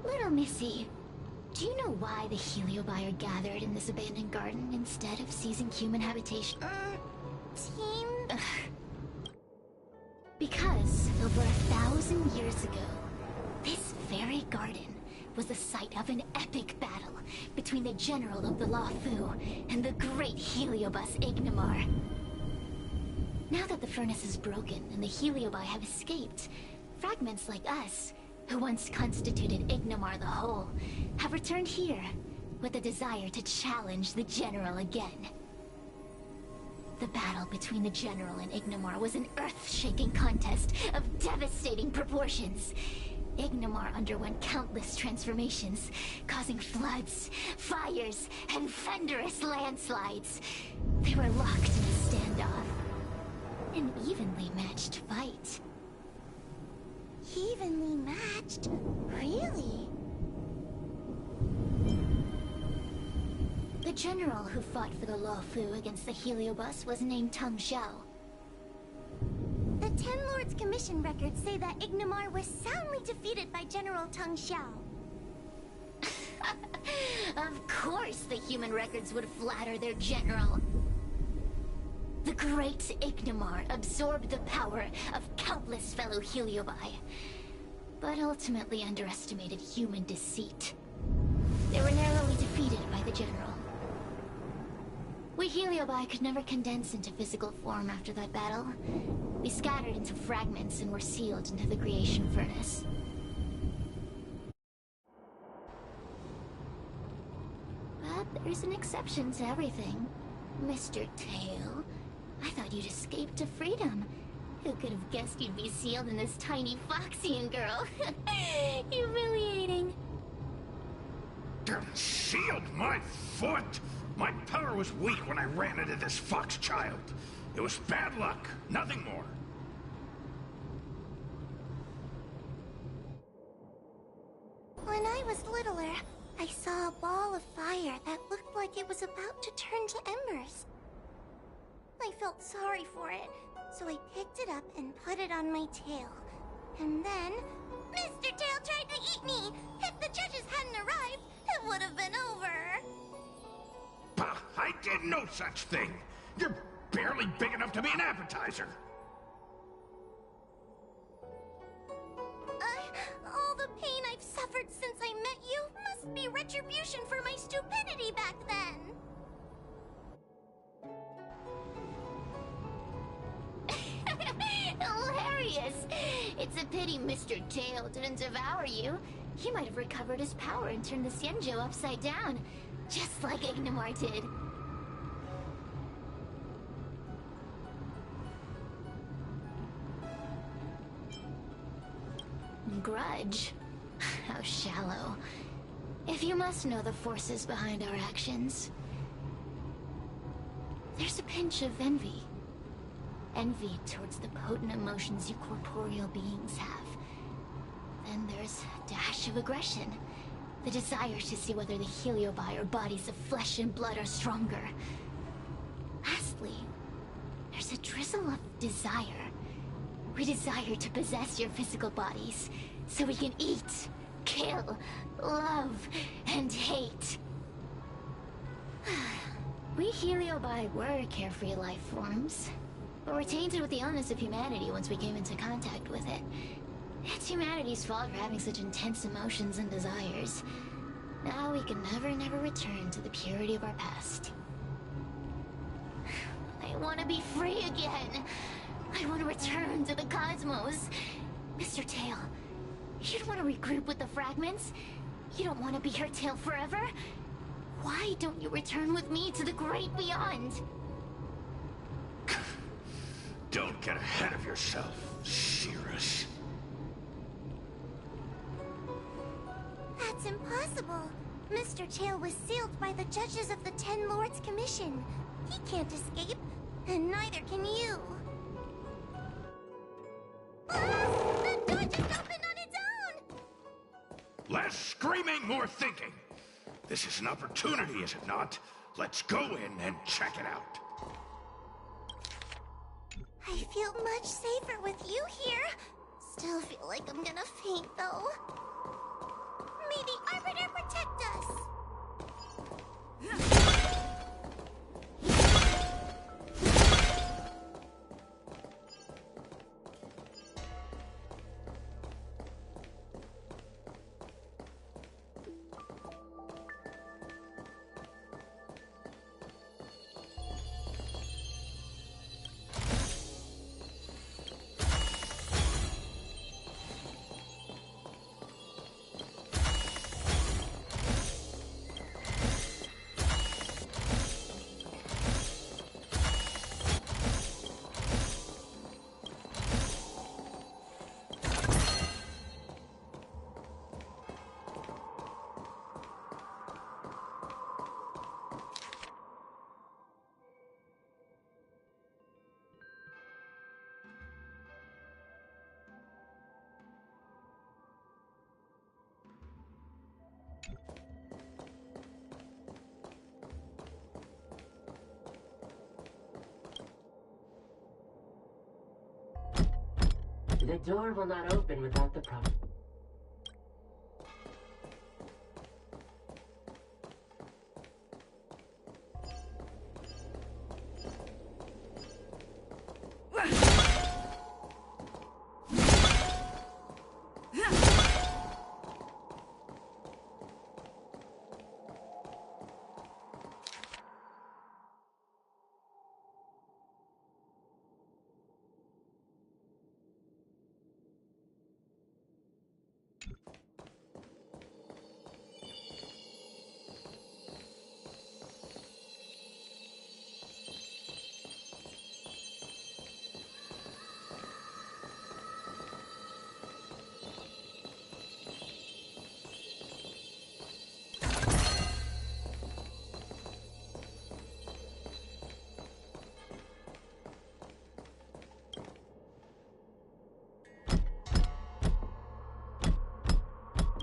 Little Missy, do you know why the heliobi are gathered in this abandoned garden instead of seizing human habitation? Team? Because over 1,000 years ago, this very garden was the site of an epic battle between the general of the Luofu and the great heliobus Ignamar. Now that the furnace is broken and the heliobi have escaped, fragments like us, who once constituted Ignamar the Whole, have returned here with the desire to challenge the general again. The battle between the general and Ignamar was an earth-shaking contest of devastating proportions. Ignamar underwent countless transformations, causing floods, fires, and thunderous landslides. They were locked in a standoff. An evenly matched fight. Evenly matched? Really? The general who fought for the Luofu against the heliobus was named Tang Xiao. The Ten Lords Commission records say that Ignamar was soundly defeated by General Tang Xiao. Of course the human records would flatter their general. The great Ignamar absorbed the power of countless fellow heliobi, but ultimately underestimated human deceit. They were narrowly defeated by the General. We Heliobi could never condense into physical form after that battle. We scattered into fragments and were sealed into the creation furnace. But there's an exception to everything. Mr. Tail, I thought you'd escaped to freedom. Who could have guessed you'd be sealed in this tiny Foxian girl? Humiliating. Sealed my foot? My power was weak when I ran into this fox child. It was bad luck, nothing more. When I was littler, I saw a ball of fire that looked like it was about to turn to embers. I felt sorry for it, so I picked it up and put it on my tail. And then, Mr. Tail tried to eat me! If the judges hadn't arrived, it would have been over! Bah, I did no such thing! You're barely big enough to be an appetizer! All the pain I've suffered since I met you must be retribution for my stupidity back then! Hilarious! It's a pity Mr. Tail didn't devour you. He might have recovered his power and turned the Xianzhou upside down, just like Ignomar did. Grudge? How shallow. If you must know the forces behind our actions, there's a pinch of envy. Envy towards the potent emotions you corporeal beings have. Then there's a dash of aggression. The desire to see whether the Heliobi or bodies of flesh and blood are stronger. Lastly, there's a drizzle of desire. We desire to possess your physical bodies, so we can eat, kill, love, and hate. We Heliobi were carefree life forms, but were tainted with the illness of humanity once we came into contact with it. It's humanity's fault for having such intense emotions and desires. Now we can never return to the purity of our past. I want to be free again. I want to return to the cosmos. Mr. Tail, you don't want to regroup with the fragments? You don't want to be her tail forever? Why don't you return with me to the great beyond? Don't get ahead of yourself, Cirrus. That's impossible. Mr. Tail was sealed by the judges of the Ten Lords Commission. He can't escape, and neither can you. The door just opened on its own! Less screaming, more thinking. This is an opportunity, is it not? Let's go in and check it out. I feel much safer with you here. Still feel like I'm gonna faint, though. May the Arbiter protect us! The door will not open without the proper...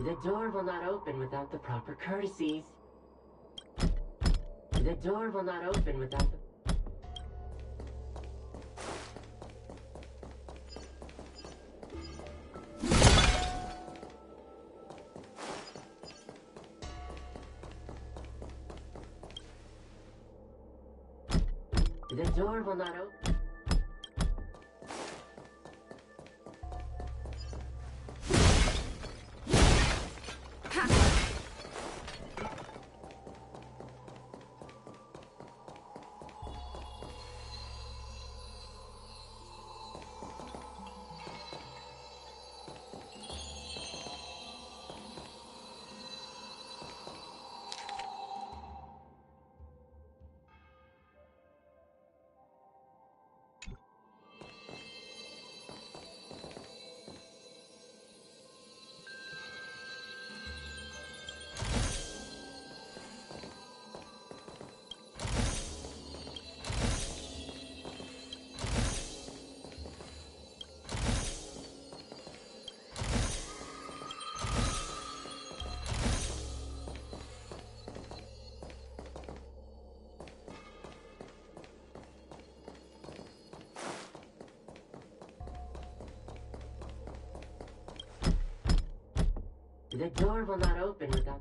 The door will not open without the proper courtesies. The door will not open without the... The door will not open. The door will not open without...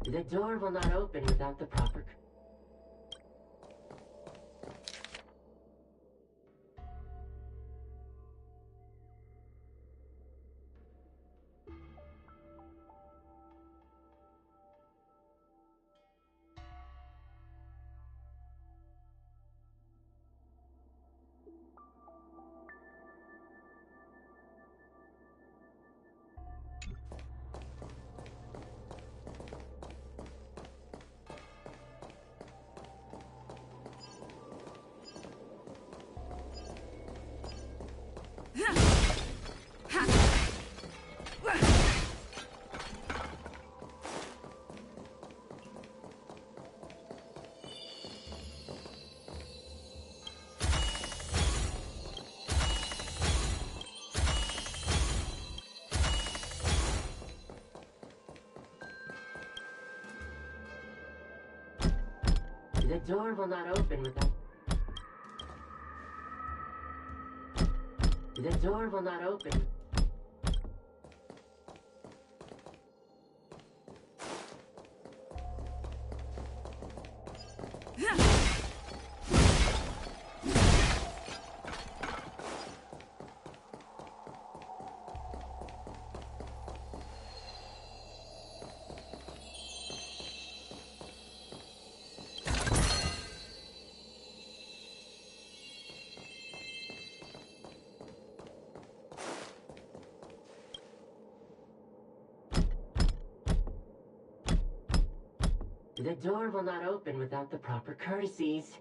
The door will not open without the proper... The door will not open without... The door will not open... The door will not open without the proper courtesies.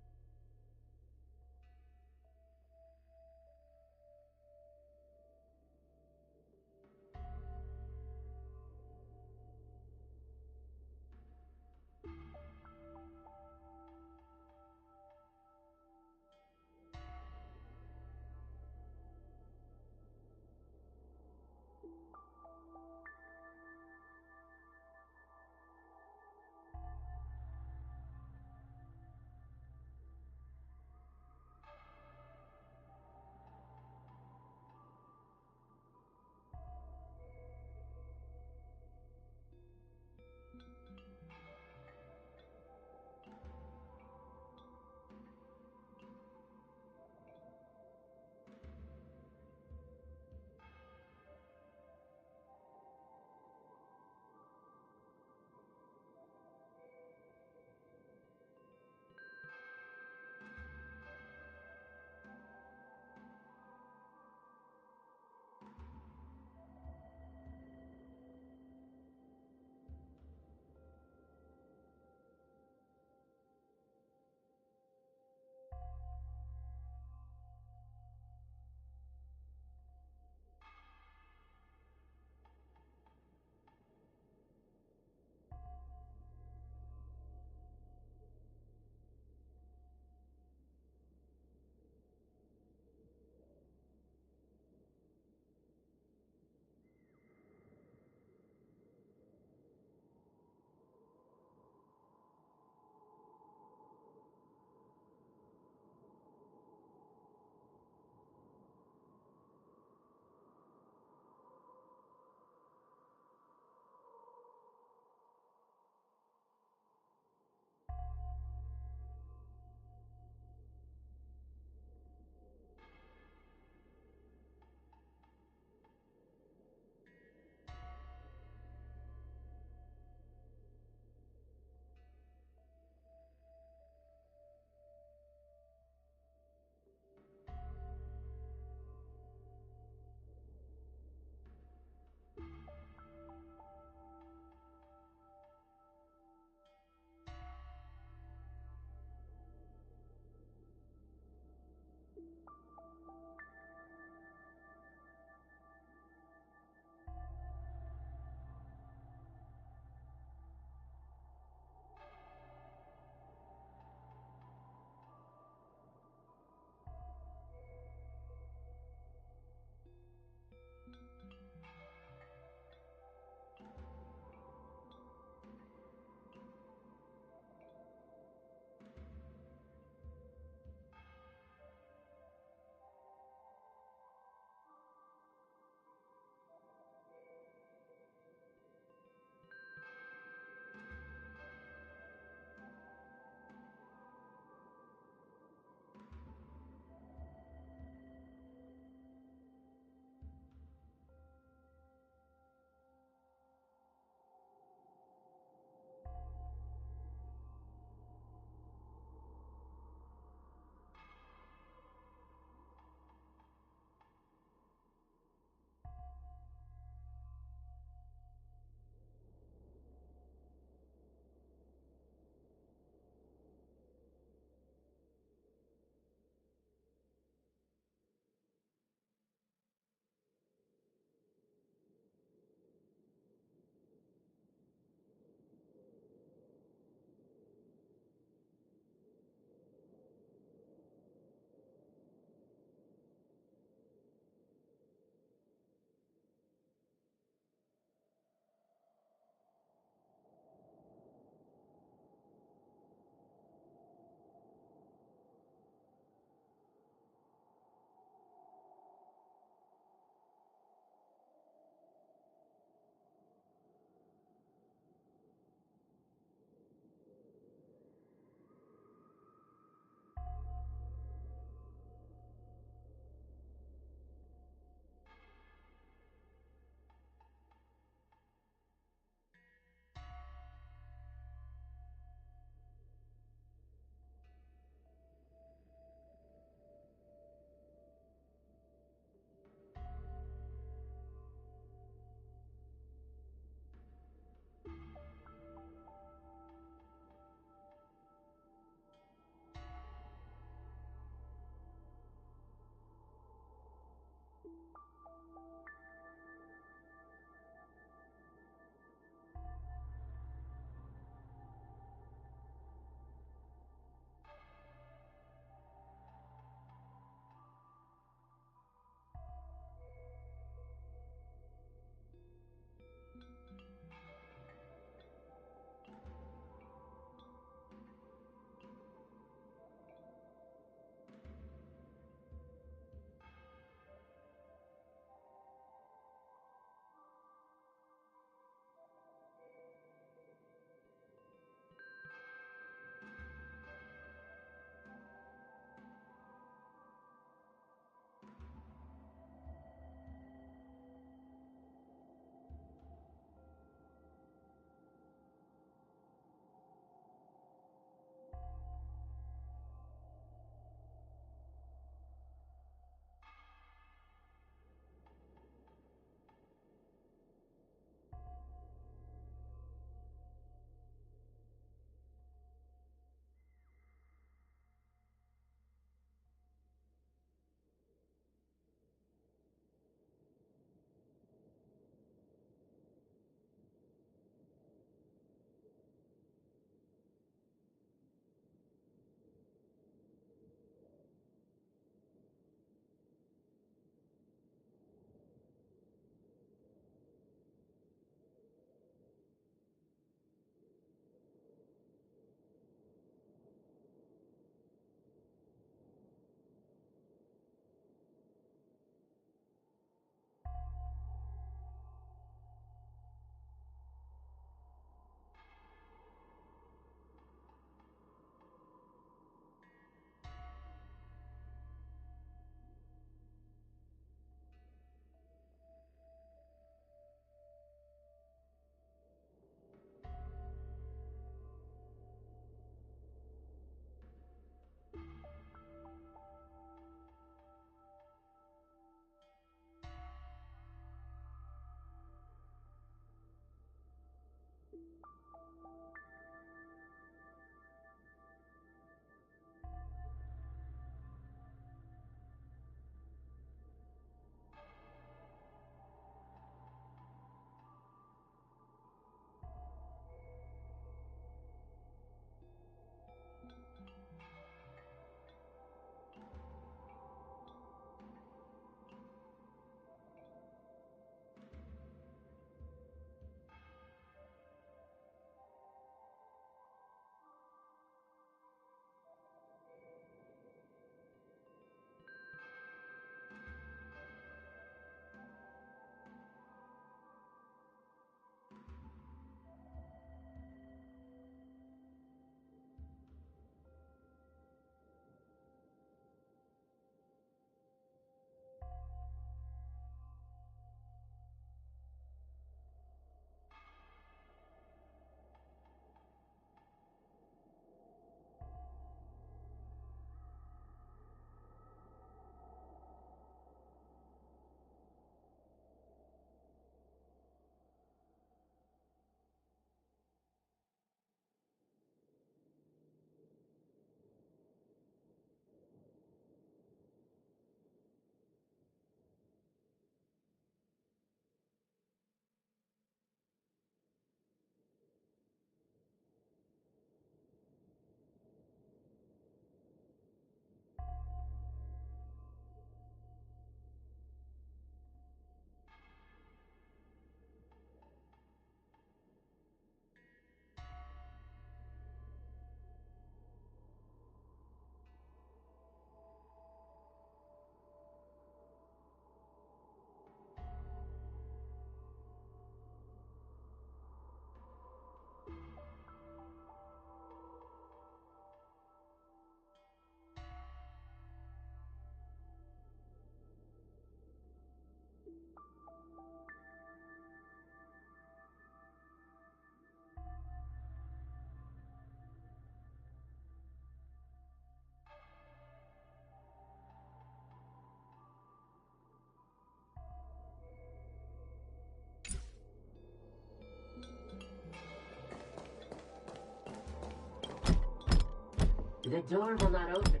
The door will not open.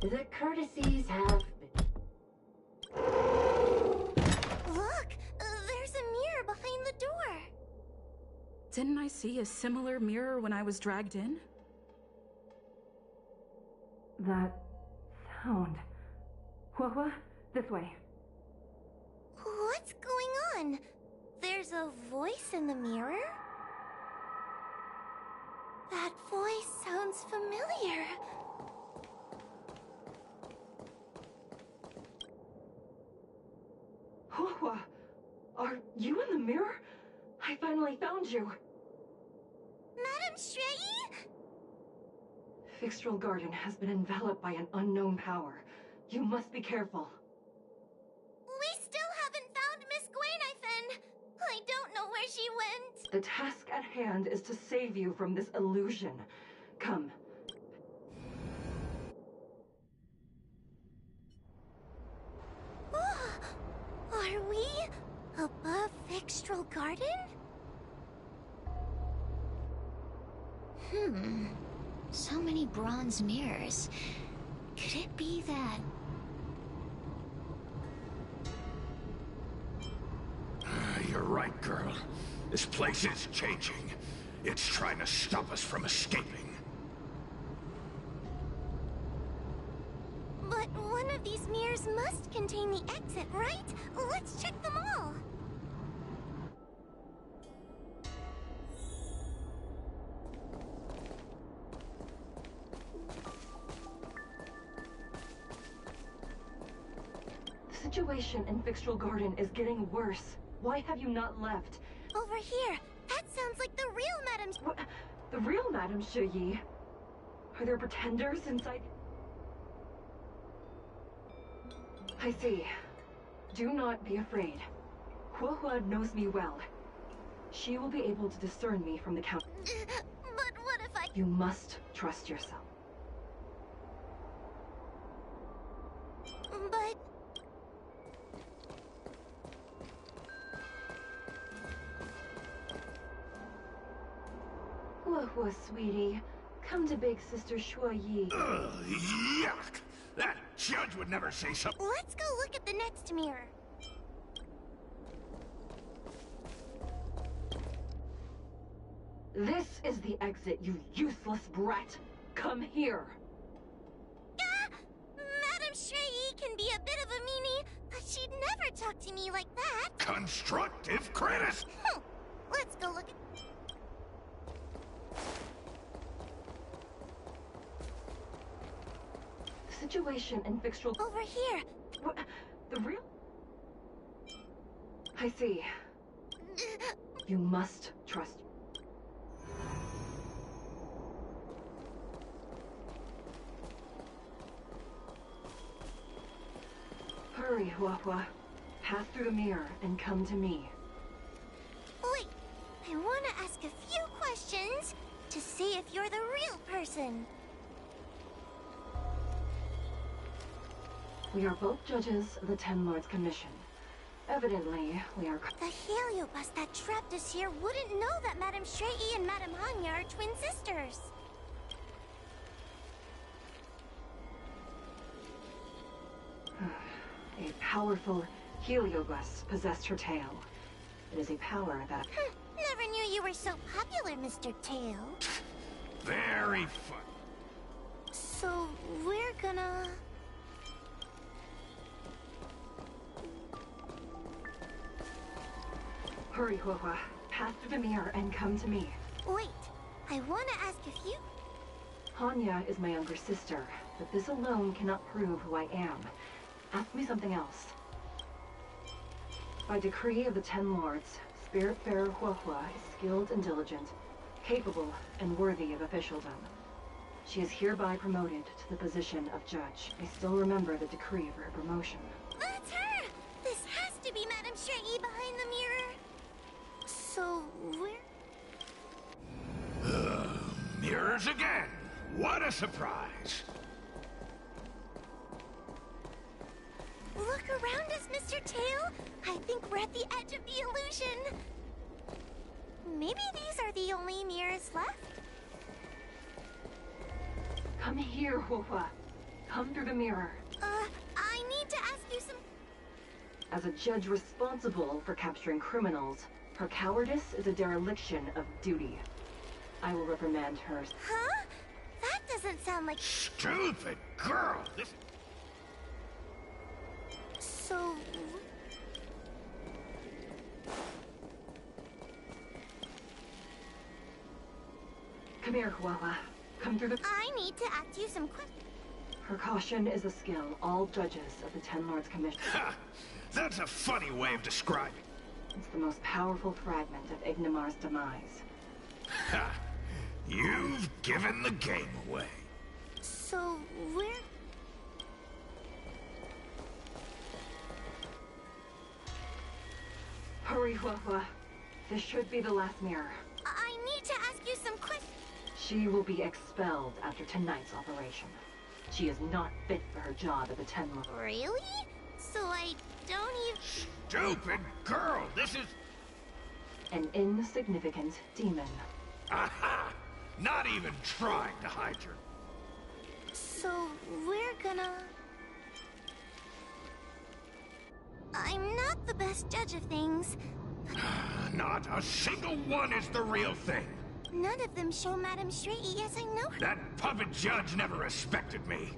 The courtesies have been... Look! There's a mirror behind the door! Didn't I see a similar mirror when I was dragged in? That sound. Hua, this way. What's going on? There's a voice in the mirror? That voice sounds familiar. Hua, are you in the mirror? I finally found you. Madame Shrei? Fixtral Garden has been enveloped by an unknown power. You must be careful. We still haven't found Miss Gwainifin. I don't know where she went. The task at hand is to save you from this illusion. Come. Are we above Fixtral Garden? So many bronze mirrors. Could it be that... You're right, girl. This place is changing. It's trying to stop us from escaping. But one of these mirrors must contain the exit, right? Let's check them all. The situation in Fixtral Garden is getting worse. Why have you not left? Over here. That sounds like the real Madame... What? The real Madame Shuyi? Are there pretenders inside? I see. Do not be afraid. Hua knows me well. She will be able to discern me from the count. But what if I... You must trust yourself. But... Hua, sweetie. Come to Big Sister Shuyi. Ugh, yuck! That judge would never say something. Let's go look at the next mirror. This is the exit, you useless brat. Come here. Madame Shrei can be a bit of a meanie, but she'd never talk to me like that. Constructive criticism. Let's go look at... The situation in Fixtral... Over here. What? The real... I see. You must trust... Hurry, Hua. Pass through the mirror and come to me. Wait, I want to ask a few questions to see if you're the real person. We are both judges of the Ten Lords Commission. Evidently, we are... The heliobus that trapped us here wouldn't know that Madame Shrei and Madame Hanya are twin sisters. A powerful heliobus possessed her tail. It is a power that... Never knew you were so popular, Mr. Tail. Very fun. So, we're gonna... Hurry, Hua. Pass through the mirror and come to me. Wait, I want to ask if you... Hanya is my younger sister, but this alone cannot prove who I am. Ask me something else. By decree of the Ten Lords, Spiritfarer Hua is skilled and diligent, capable and worthy of officialdom. She is hereby promoted to the position of judge. I still remember the decree for her promotion. That's her! This has to be Madame Shrey behind the mirror. So, where? Mirrors again. What a surprise. Look around us, Mr. Tail. I think we're at the edge of the illusion. Maybe these are the only mirrors left. Come here, Huohua. Come through the mirror. I need to ask you some... As a judge responsible for capturing criminals, her cowardice is a dereliction of duty. I will reprimand her. Huh? That doesn't sound like... Stupid girl! This... So... Come here, Huohua. Come through the... I need to ask you some questions. Her caution is a skill all judges of the Ten Lords Commission. Ha! That's a funny way of describing. It's the most powerful fragment of Ignimar's demise. Ha! You've given the game away. So, where... Hurry, Huohua. This should be the last mirror. I need to ask you some questions. She will be expelled after tonight's operation. She is not fit for her job at the Ten Lords. Really? So I don't even... Stupid girl! This is... An insignificant demon. Aha! Not even trying to hide your... So, we're gonna... I'm not the best judge of things. Not a single one is the real thing. None of them show Madame Shrey. Yes, I know her. That puppet judge never respected me.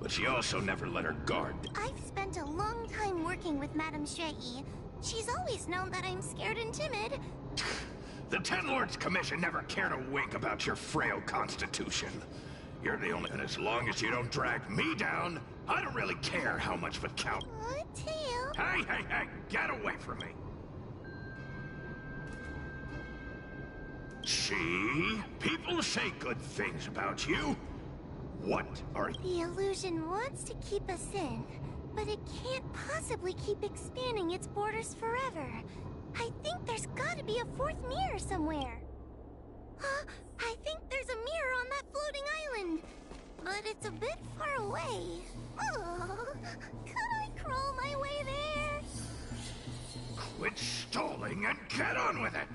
But she also never let her guard. I've spent a long time working with Madame Shrey. She's always known that I'm scared and timid. The Ten Lords Commission never cared a wink about your frail constitution. You're the only... And as long as you don't drag me down, I don't really care how much of a count... Tail... Hey! Get away from me! See? People say good things about you. What are you? The illusion wants to keep us in, but it can't possibly keep expanding its borders forever. I think there's gotta be a fourth mirror somewhere. I think there's a mirror on that floating island, but it's a bit far away. Oh, could I crawl my way there? Quit stalling and get on with it!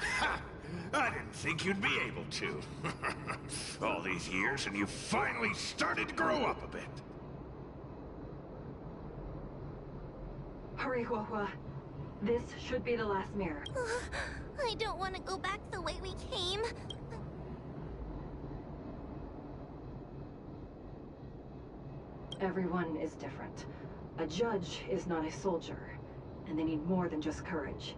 Ha! I didn't think you'd be able to. All these years and you finally started to grow up a bit. Hurry, Huohua. This should be the last mirror. I don't want to go back the way we came. Everyone is different. A judge is not a soldier, and they need more than just courage.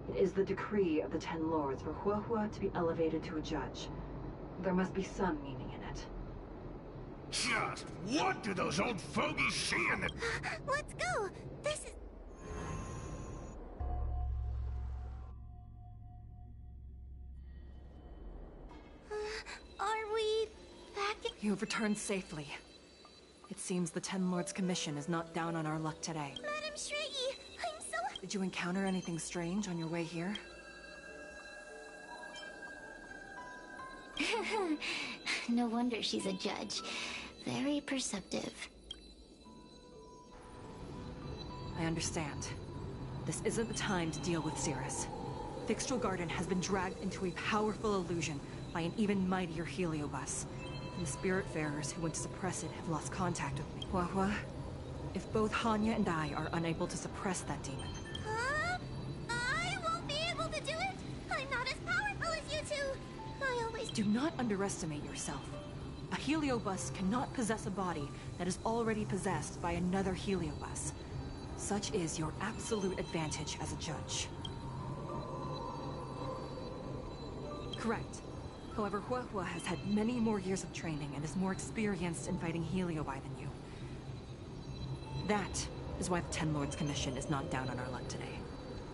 It is the decree of the Ten Lords for Huohua to be elevated to a judge. There must be some meaning in it. Just what do those old fogies see in it? Let's go! This is... Are we back in... You have returned safely. It seems the Ten Lords Commission is not down on our luck today. Madame Shrey, I'm so... Did you encounter anything strange on your way here? No wonder she's a judge. Very perceptive. I understand. This isn't the time to deal with Cirrus. Fixtral Garden has been dragged into a powerful illusion by an even mightier Heliobus. And the Spiritfarers who went to suppress it have lost contact with me. Huohua, if both Hanya and I are unable to suppress that demon... Huh? I won't be able to do it! I'm not as powerful as you two! I always... Do not underestimate yourself. A Heliobus cannot possess a body that is already possessed by another Heliobus. Such is your absolute advantage as a judge. Correct. However, Huohua has had many more years of training and is more experienced in fighting Heliobi than you. That is why the Ten Lords Commission is not down on our luck today.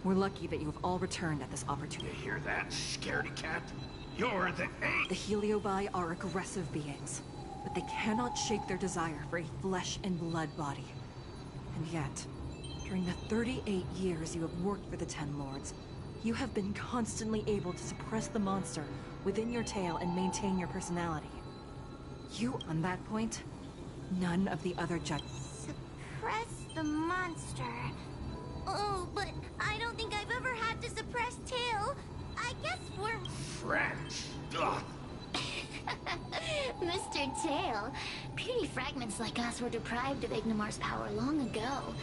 We're lucky that you have all returned at this opportunity. You hear that, scaredy cat? You're the eighth! The Heliobi are aggressive beings, but they cannot shake their desire for a flesh and blood body. And yet, during the 38 years you have worked for the Ten Lords, you have been constantly able to suppress the monster within your tail and maintain your personality. You, on that point, none of the other judges. Suppress the monster. Oh, but I don't think I've ever had to suppress Tail. I guess we're... Friends! Ugh. Mr. Tail, puny fragments like us were deprived of Ignimar's power long ago.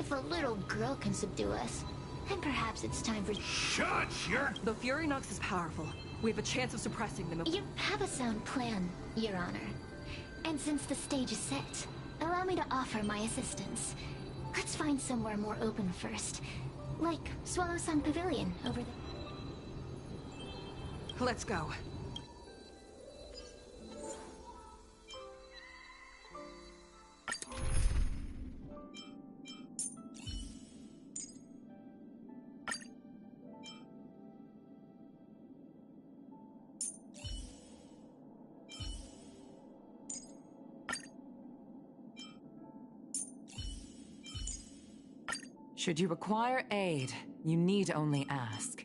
If a little girl can subdue us, then perhaps it's time for... Shut your... Though Fury Nox is powerful, we have a chance of suppressing them. You have a sound plan, Your Honor. And since the stage is set, allow me to offer my assistance. Let's find somewhere more open first. Like Swallow Song Pavilion over there. Let's go. Should you require aid, you need only ask.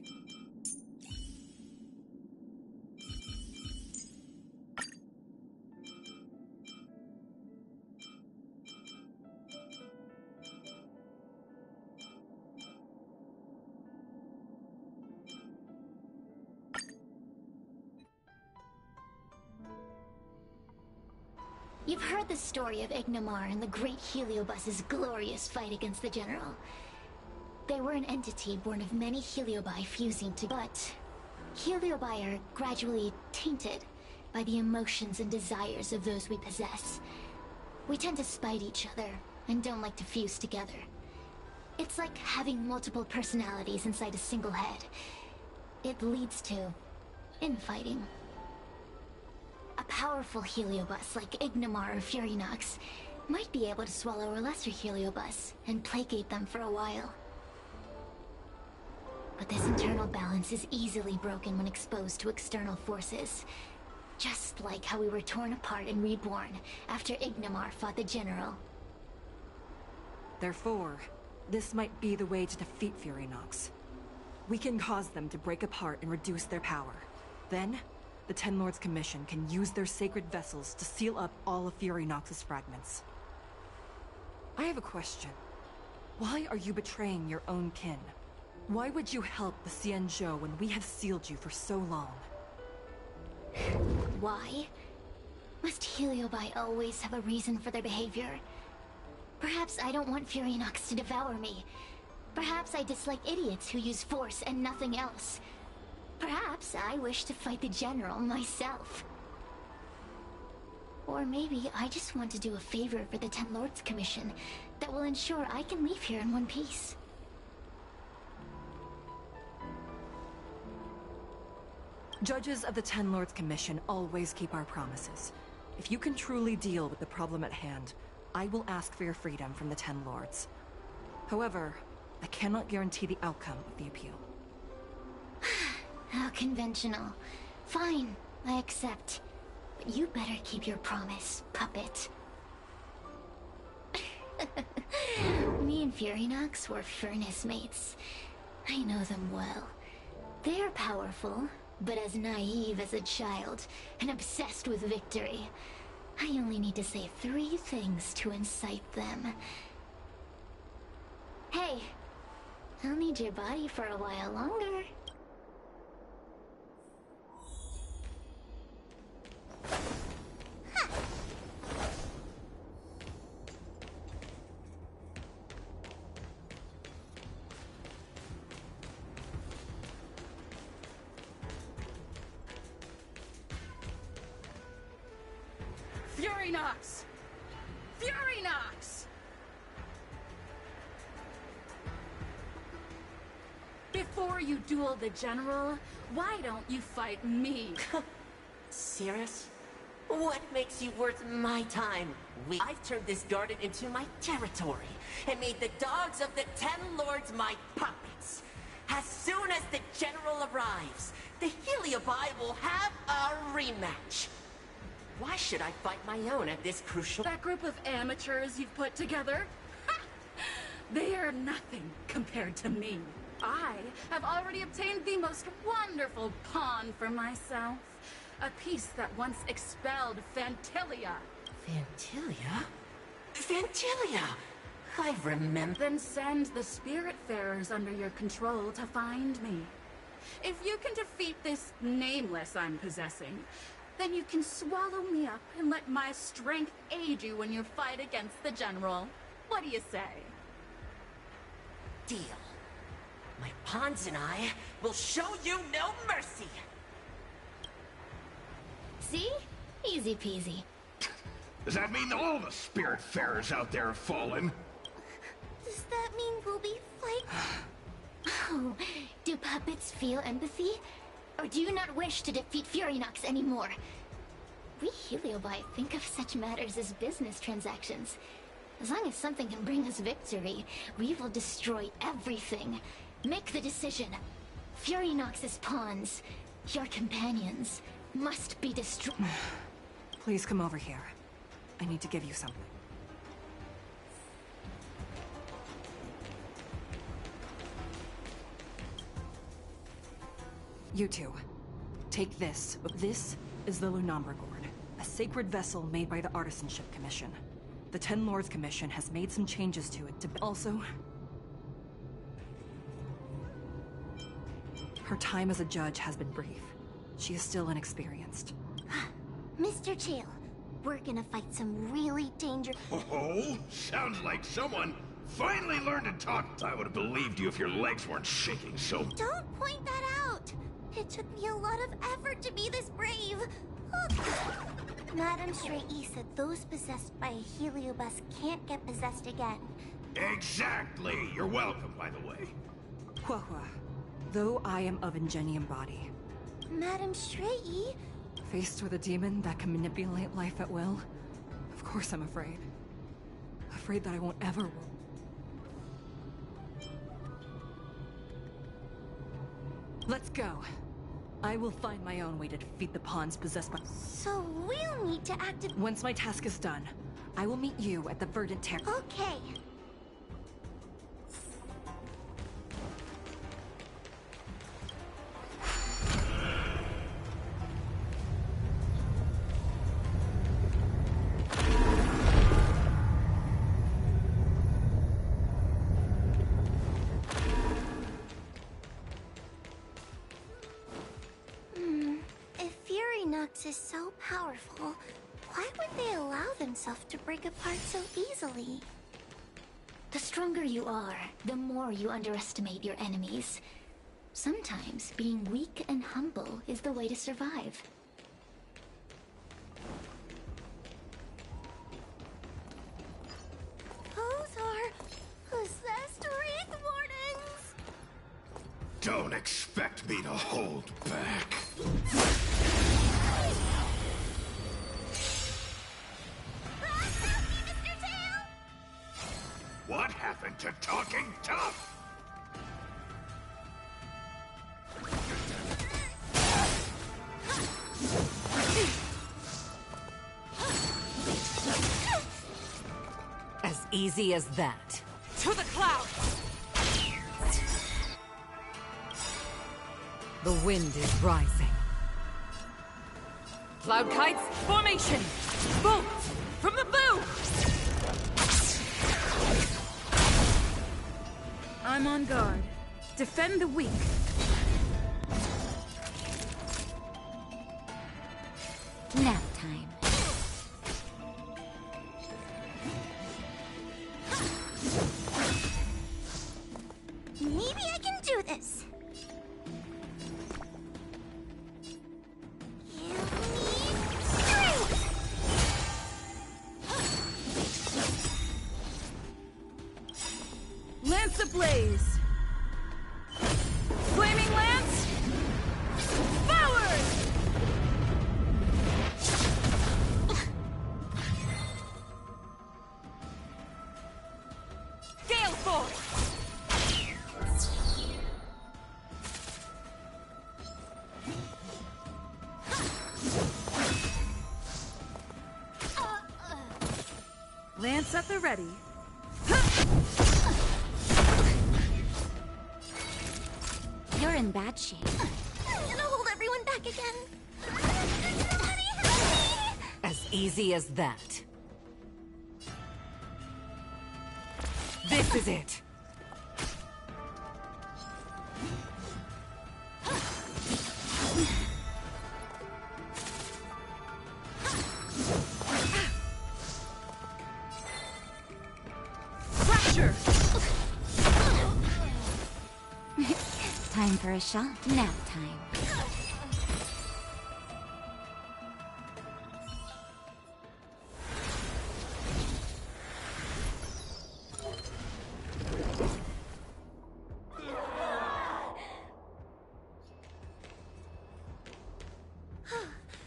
You've heard the story of Ignimar and the great Heliobus's glorious fight against the General. They were an entity born of many Heliobi fusing together. But Heliobi are gradually tainted by the emotions and desires of those we possess. We tend to spite each other and don't like to fuse together. It's like having multiple personalities inside a single head. It leads to infighting. A powerful Heliobus like Ignimar or Fury Nox might be able to swallow a lesser Heliobus and placate them for a while. But this internal balance is easily broken when exposed to external forces. Just like how we were torn apart and reborn after Ignimar fought the General. Therefore, this might be the way to defeat Fury Nox. We can cause them to break apart and reduce their power. Then, the Ten Lords Commission can use their sacred vessels to seal up all of Fury Nox's fragments. I have a question. Why are you betraying your own kin? Why would you help the Xianzhou when we have sealed you for so long? Why? Must Heliobi always have a reason for their behavior? Perhaps I don't want Fury Nox to devour me. Perhaps I dislike idiots who use force and nothing else. Perhaps I wish to fight the General myself. Or maybe I just want to do a favor for the Ten Lords Commission that will ensure I can leave here in one piece. Judges of the Ten Lords Commission always keep our promises. If you can truly deal with the problem at hand, I will ask for your freedom from the Ten Lords. However, I cannot guarantee the outcome of the appeal. How conventional. Fine, I accept. But you better keep your promise, puppet. Me and Fury Nox were furnace mates. I know them well. They're powerful, but as naive as a child, and obsessed with victory. I only need to say 3 things to incite them. Hey, I'll need your body for a while longer. Fury Nox! Fury Nox! Before you duel the General, why don't you fight me? Cirrus? What makes you worth my time? I've turned this garden into my territory, and made the dogs of the Ten Lords my puppets. As soon as the General arrives, the Heliobi will have a rematch. Why should I fight my own at this crucial... That group of amateurs you've put together? They are nothing compared to me. I have already obtained the most wonderful pawn for myself. A piece that once expelled Fantilia. Fantilia? Fantilia! I remember... Then send the Spiritfarers under your control to find me. If you can defeat this nameless I'm possessing, then you can swallow me up and let my strength aid you in your fight against the General. What do you say? Deal. My pawns and I will show you no mercy! See? Easy peasy. Does that mean all the Spiritfarers out there have fallen? Does that mean we'll be fighting? Oh, do puppets feel empathy? Or do you not wish to defeat Furynox anymore? We Heliobi think of such matters as business transactions. As long as something can bring us victory, we will destroy everything. Make the decision. Furynox's pawns, your companions, must be destroyed. Please come over here. I need to give you something. You two, take this. This is the Lunambra Gourd, a sacred vessel made by the Artisanship Commission. The Ten Lords Commission has made some changes to it to... Also, her time as a judge has been brief. She is still inexperienced. Mr. Chael, we're gonna fight some really dangerous... Oh, sounds like someone finally learned to talk. I would have believed you if your legs weren't shaking so... Don't point that out! It took me a lot of effort to be this brave. Madame Stray-E said those possessed by a Heliobus can't get possessed again. Exactly! You're welcome, by the way. Huahua, though I am of Ingenium body. Madame Stray-E? Faced with a demon that can manipulate life at will, of course I'm afraid. Afraid that I won't ever... Let's go. I will find my own way to defeat the pawns possessed by... So we'll need to activate... Once my task is done, I will meet you at the Verdant Terrace. Okay. Is so powerful, why would they allow themselves to break apart so easily? The stronger you are, the more you underestimate your enemies. Sometimes being weak and humble is the way to survive. Those are possessed Wraith Wardens! Don't expect me to hold back. What happened to talking tough? As easy as that. To the clouds! The wind is rising. Cloud kites, formation! Bolts from the bow! I'm on guard. Defend the weak. Nap time. Maybe I can do this. Lance ablaze! Flaming lance! Forward! Gale force! Lance at the ready. You're in bad shape. I'm gonna hold everyone back again. Somebody help me! As easy as that. This is it. Time for a shot. Nap time.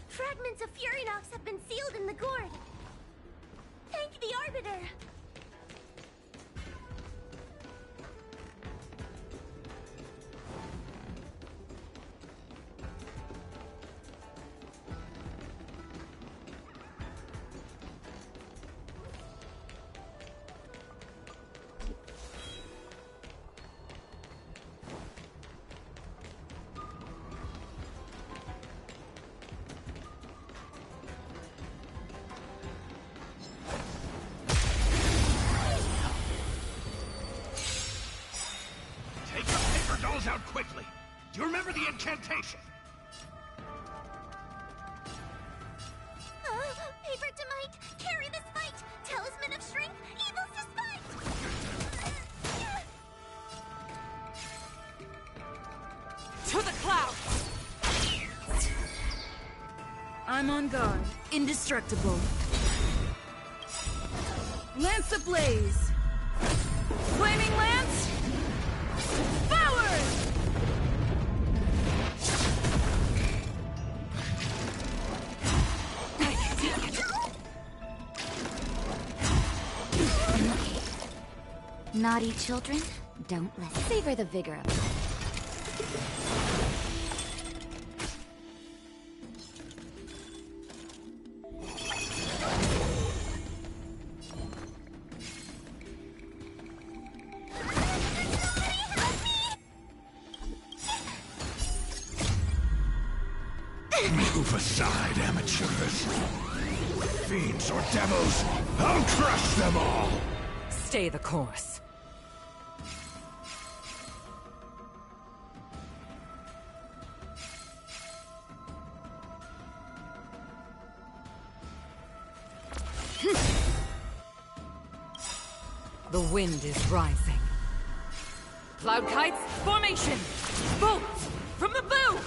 Fragments of Furinox have been sealed in the gourd. Thank the Arbiter. Out quickly. Do you remember the incantation? Paper Demite, carry this fight. Talisman of strength, evil's despite. To the clouds! I'm on guard. Indestructible. Lance ablaze. Flaming lance. Forward! Naughty children, don't listen. Savor the vigor of life. Move aside, amateurs. Fiends or devils, I'll crush them all! Stay the course. The wind is rising. Cloud kites, formation! Bolts from the bow!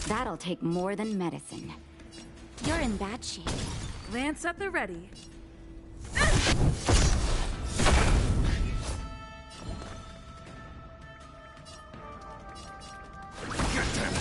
That'll take more than medicine. You're in bad shape. Lance at the ready. Get them!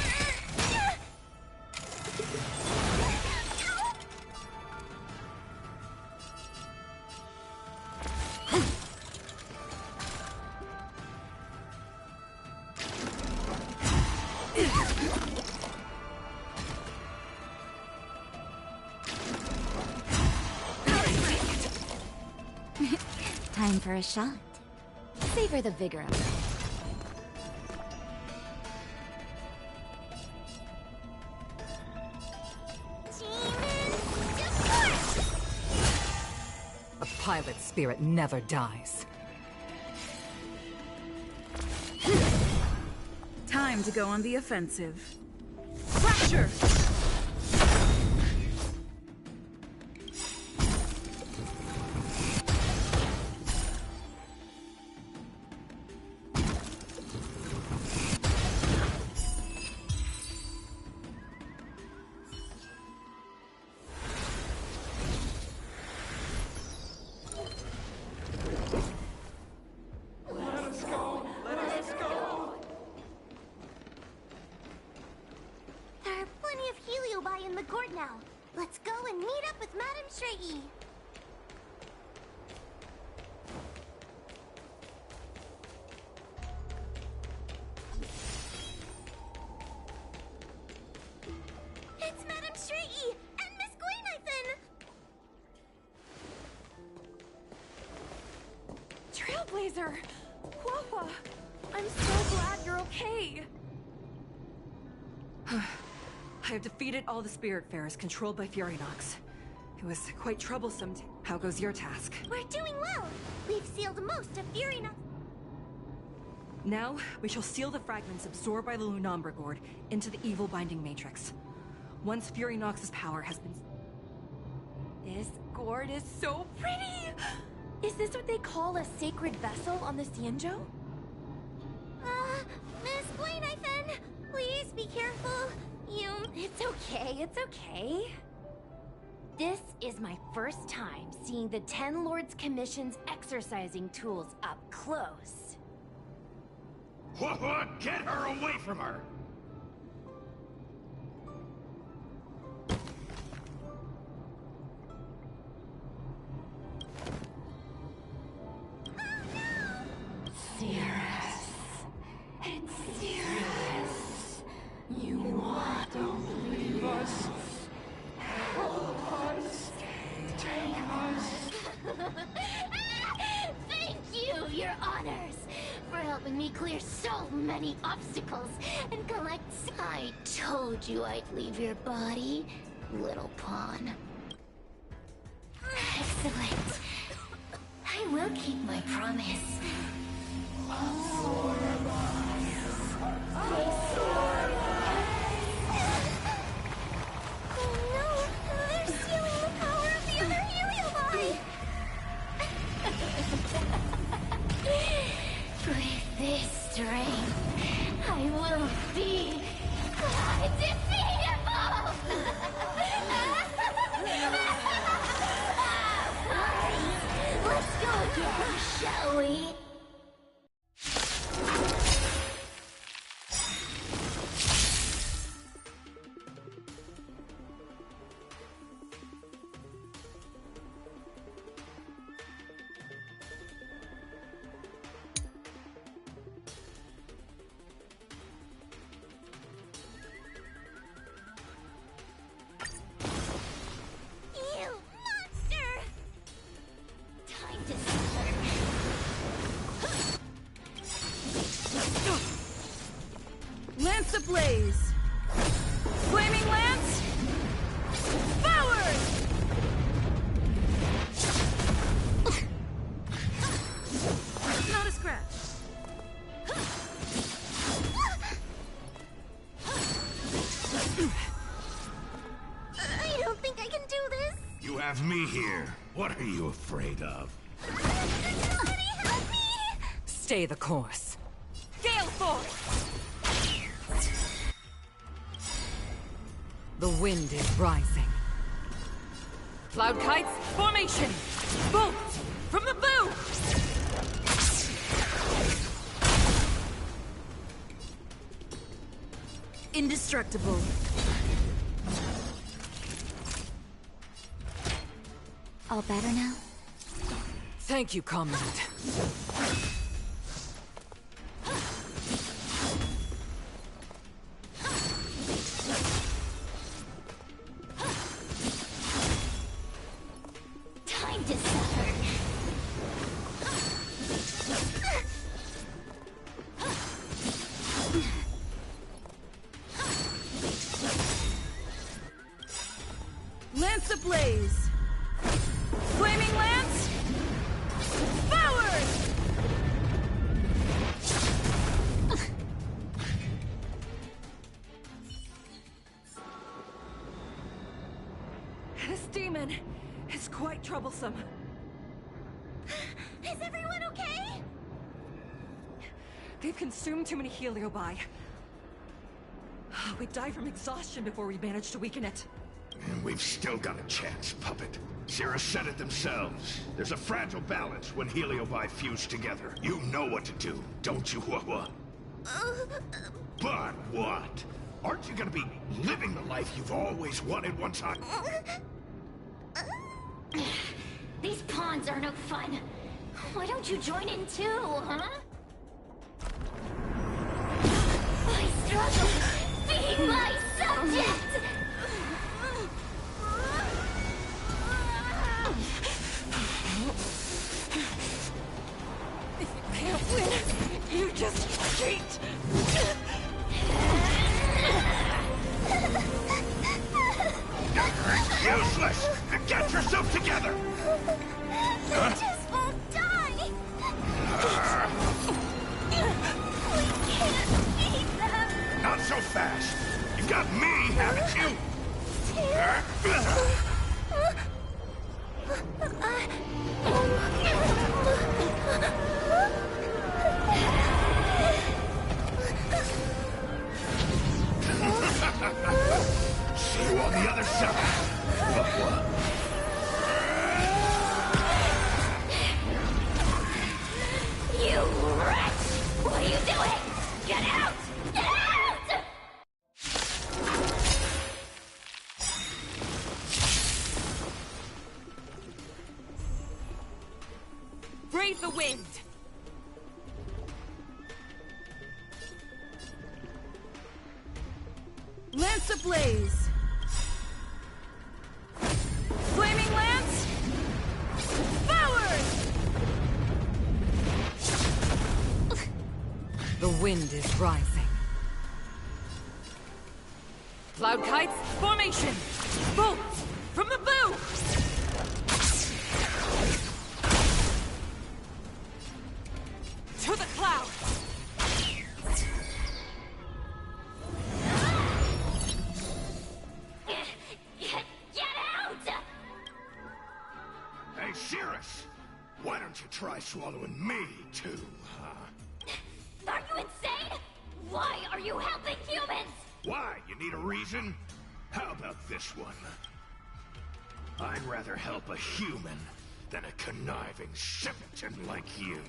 Time for a shot. Savor the vigor of it. A pilot's spirit never dies. Time to go on the offensive. Fracture! In the gourd now. Let's go and meet up with Madame Shrey. It's Madame Shrey! Trailblazer! Wawa! I'm so glad you're okay! I have defeated all the Spiritfarers controlled by Furynox. It was quite troublesome. How goes your task? We're doing well. We've sealed most of Furynox. Now, we shall seal the fragments absorbed by the Lunombra Gourd into the evil binding matrix. Once Furynox's power has been... This gourd is so pretty! Is this what they call a sacred vessel on the Xianzhou? Miss Blainithan, please be careful. It's okay, it's okay. This is my first time seeing the Ten Lords Commission's exercising tools up close. What? Get her away from her! Cirrus. It's Cirrus. You want to leave us? Help us. Take us. Thank you, your honors, for helping me clear so many obstacles and collect... I told you I'd leave your body, little pawn. Excellent. I will keep my promise. Oh no! They're stealing the power of the other Heliobi! With this strength, I will be undefeatable! Let's go again, shall we? You monster! Time to suffer. Lance ablaze! Flaming lance! Forward! Not a scratch. I don't think I can do this! You have me here. What are you afraid of? Somebody help me! Stay the course. Gale force! The wind is rising. Cloud kites, formation! Bolt from the bow! Indestructible. All better now? Thank you, comrade. Time to suffer. Lance ablaze! Flaming lance! Forward! This demon is quite troublesome. Is everyone okay? They've consumed too many Heliobi. We'd die from exhaustion before we managed to weaken it. And we've still got a chance, puppet. Cirrus said it themselves. There's a fragile balance when Heliobi fuse together. You know what to do, don't you, Wawa? But what? Aren't you gonna be living the life you've always wanted one time? These pawns are no fun. Why don't you join in too, huh? I struggle. Feed my subject! cheat! Useless! Get yourself together! They just won't die! We can't beat them! Not so fast! You've got me, haven't you? See you on the other side! You wretch! What are you doing? Get out! Get out! Brave the wind! Lance ablaze! Flaming lance! Forward! The wind is rising. Cloud kites, formation! Bolt from the blue! To the clouds! Get out! Hey, Cirrus! Why don't you try swallowing me, too, huh? Are you insane? Why are you helping humans? Why? You need a reason? How about this one? I'd rather help a human than a conniving simpleton like you.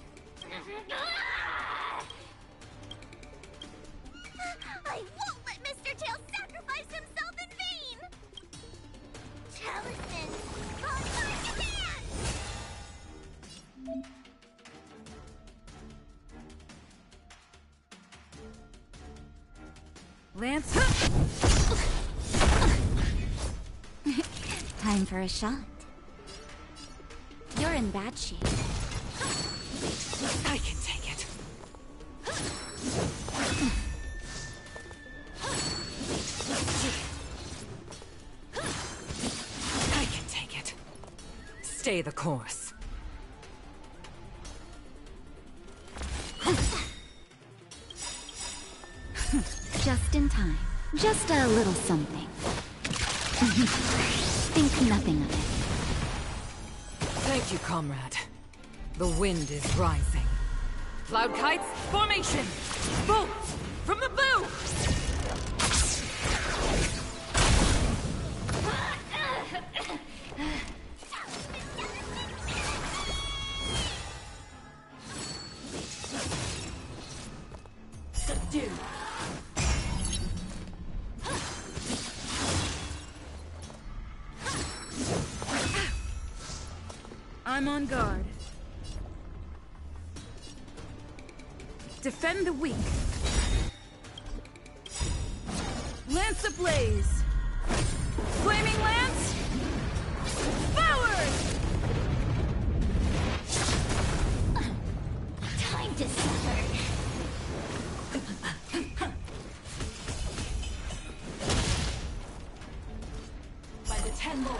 I won't let Mr. Tail sacrifice himself in vain! Talisman, on my command! Lance... Time for a shot. You're in bad shape. I can take it. I can take it. Stay the course. Just in time. Just a little something. Think nothing of it. Thank you, comrade. The wind is rising. Cloud kites, formation! Bolt from the blue! Subdue. I'm on guard. Defend the weak. Lance ablaze. Flaming lance. Forward! Time to suffer. By the 10 lords.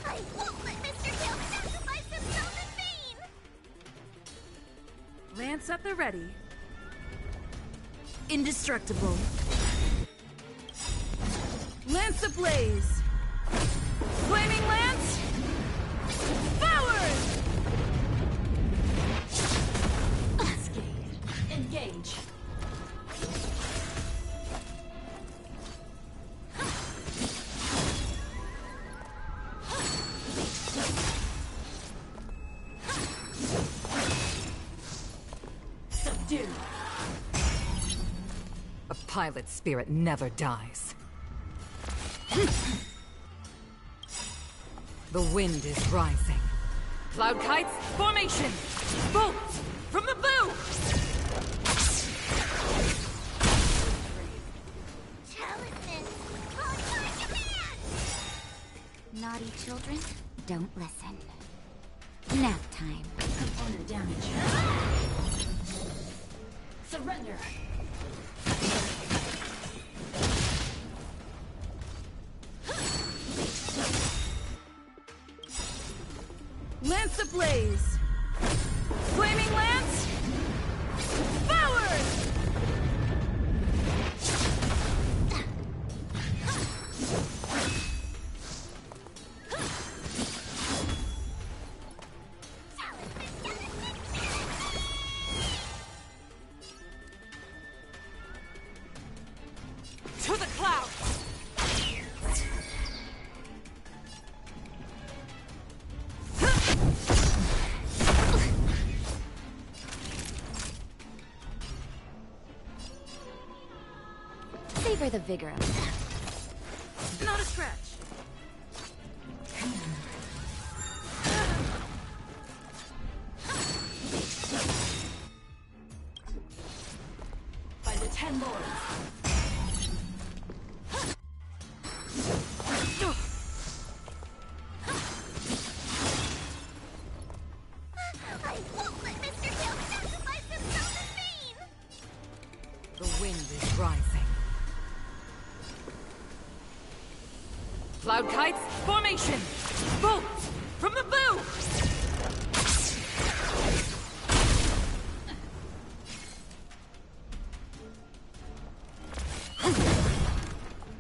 I won't let Mr. Tail sacrifice himself in vain! Lance at the ready. Indestructible. Lance ablaze. Flaming lance. Forward! Engage. Subdue. A pilot's spirit never dies. The wind is rising. Cloud kites, formation! Bolts! From the bow! Talisman! On my command! Naughty children, don't listen. Nap time. Component damage. Surrender! Lance ablaze! Flaming lance! Forward! To the clouds! Savor the vigor of that. Not a stretch. By the 10 lords. I won't let Mr. Hill sacrifice himself in vain! The wind is rising. Cloud kites, formation! Bolts! From the bow!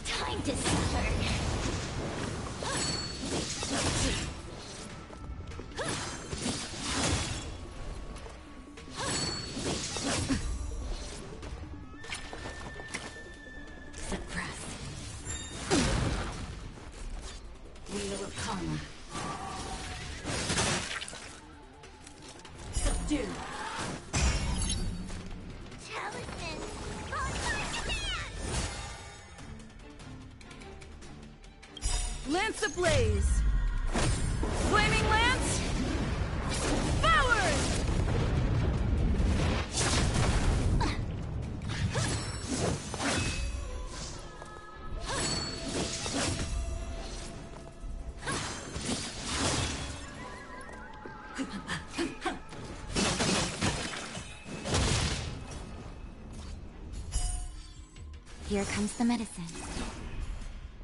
Time to suffer! Suppress. Wheel of Karma. Subdue. Talisman! On my command! Lance ablaze! Flaming lance! Forward! Here comes the medicine.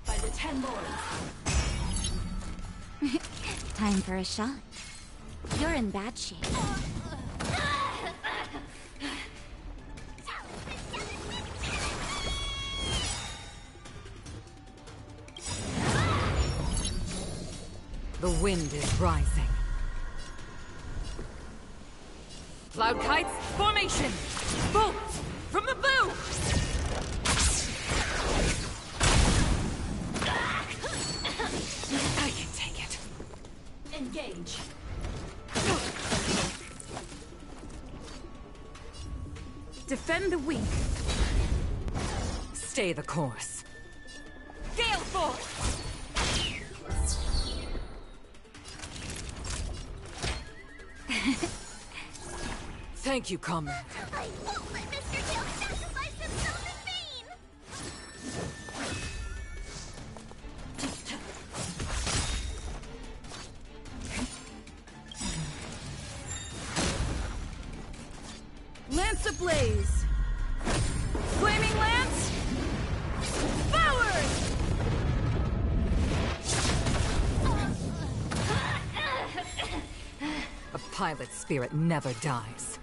By the 10 lords. Time for a shot. You're in bad shape. The wind is rising. Cloud kites, formation! Bolts! From the bow! I can take it. Engage. Defend the weak. Stay the course. Gale force! Thank you, comrade. I won't let Mr. Hill sacrifice himself in vain! Lance ablaze! Flaming lance! Forward! A pilot's spirit never dies.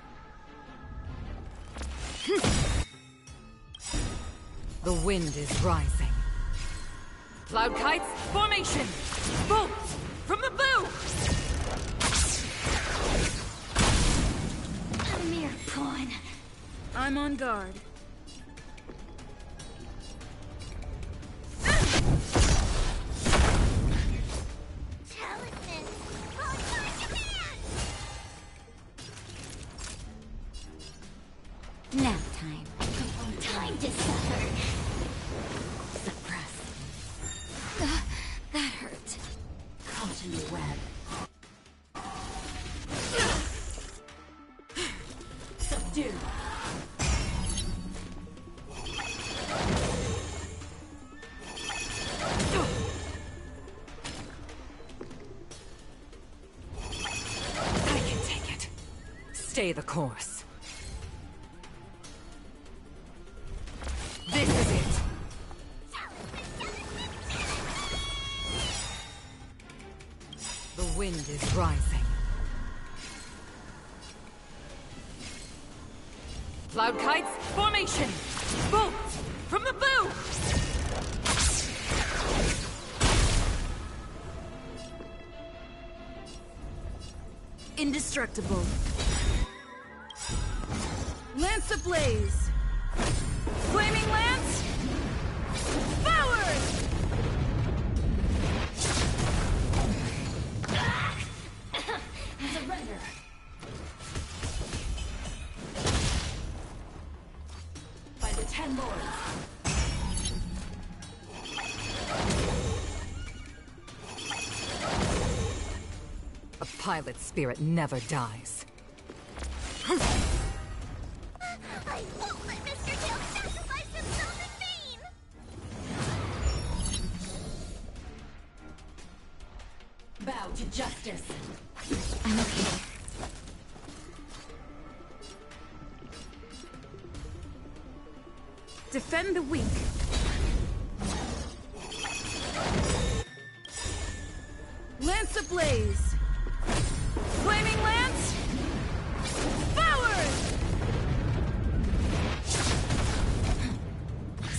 The wind is rising. Cloud kites, formation! Bolts! From the bow! A mere pawn. I'm on guard. Talisman! On my command! Nap time. Time to suffer. Suppress. That hurt. Caught in the web. Stay the course. This is it. The wind is rising. Cloud kites, formation! Bolt! From the bow! Indestructible. Lance ablaze. Flaming lance. Forward! Surrender. By the 10 lords. A pilot's spirit never dies. I won't let Mr. Tail sacrifice himself in vain! Bow to justice. I'm okay. Defend the weak. Lance ablaze. Flaming lance. Forward!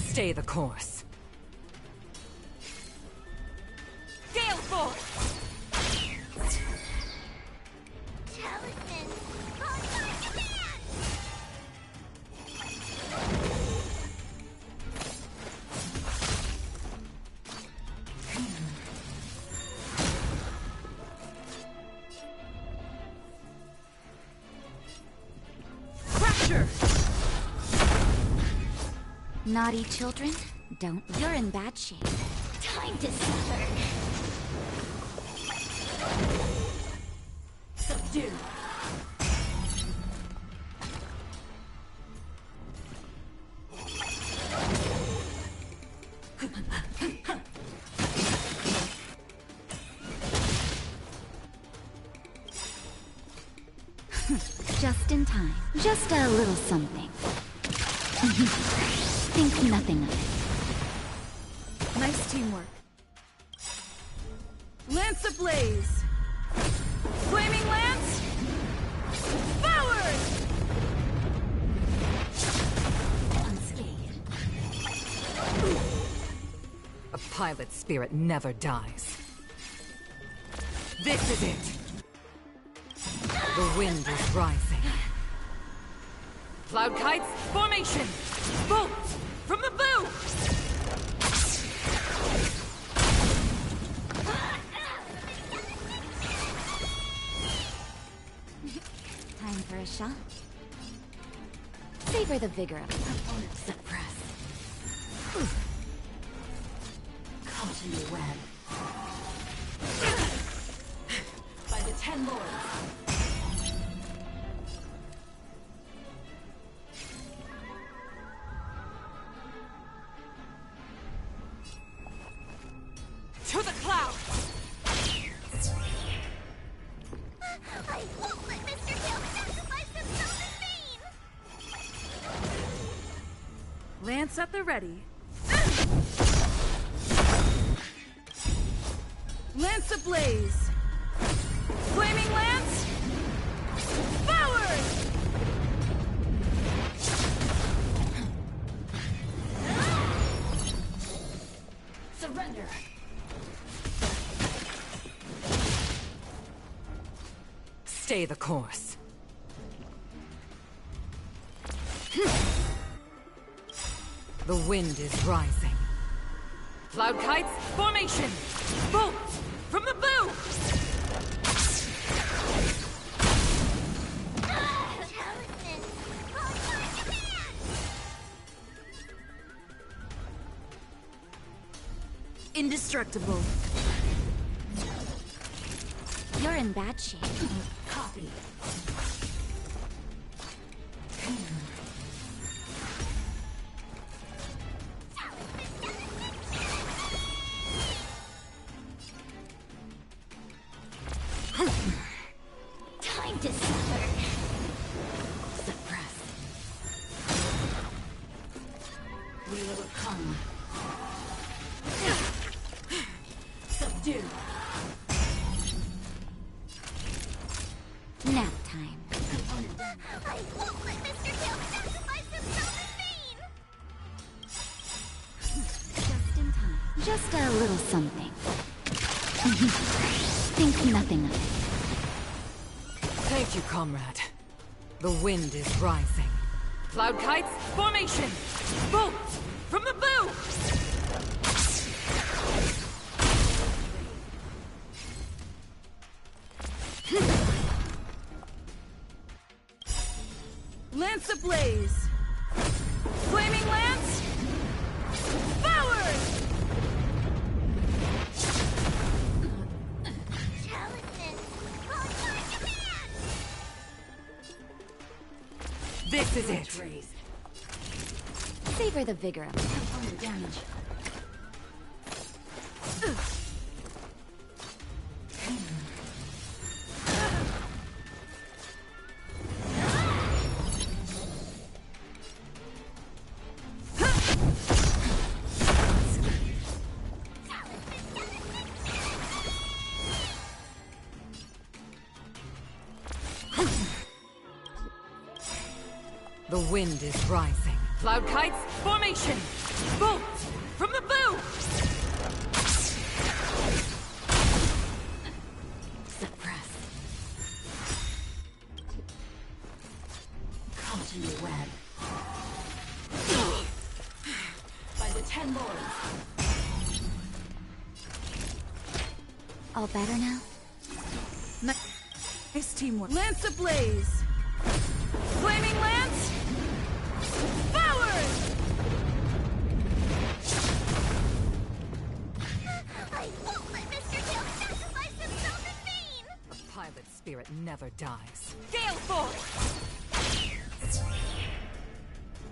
Stay the course. Gale force! Talisman! Honkai command! Fracture! Naughty children, don't. You're in bad shape. Time to suffer. Subdue. Just in time. Just a little something. Think nothing of it. Nice teamwork. Lance ablaze. Flaming lance. Forward! Unscathed. A pilot's spirit never dies. This is it. The wind is rising. Cloud kites, formation! Bolt! From the bow! Time for a shot. Savor the vigor of opponent suppress. Caught in the web. By the 10 lords. To the clouds! I won't let Mr. Tail sacrifice himself in vain! Lance at the ready. Lance ablaze. Flaming lance. Forward! Surrender. Stay the course. The wind is rising. Cloud kites, formation! Bolt! From the bow! Talisman! Honkai command! Indestructible. You're in bad shape. Copy. Time to suffer. Nap time. I won't let Mr. Tail sacrifice himself in vain! Just in time. Just a little something. Think nothing of it. Thank you, comrade. The wind is rising. Cloud kites, formation! Bolts from the bow! Lance ablaze! Flaming lance! Forward! This is it! Savor the vigor of it. Damage. The wind is rising. Cloud kites, formation! Bolt from the bow! Suppress. Caught in the web. By the 10 lords. All better now? Nice teamwork. Lance ablaze! Flaming lance! Forward! I won't let Mr. Tail sacrifice himself in vain! The pilot spirit never dies. Gale Force!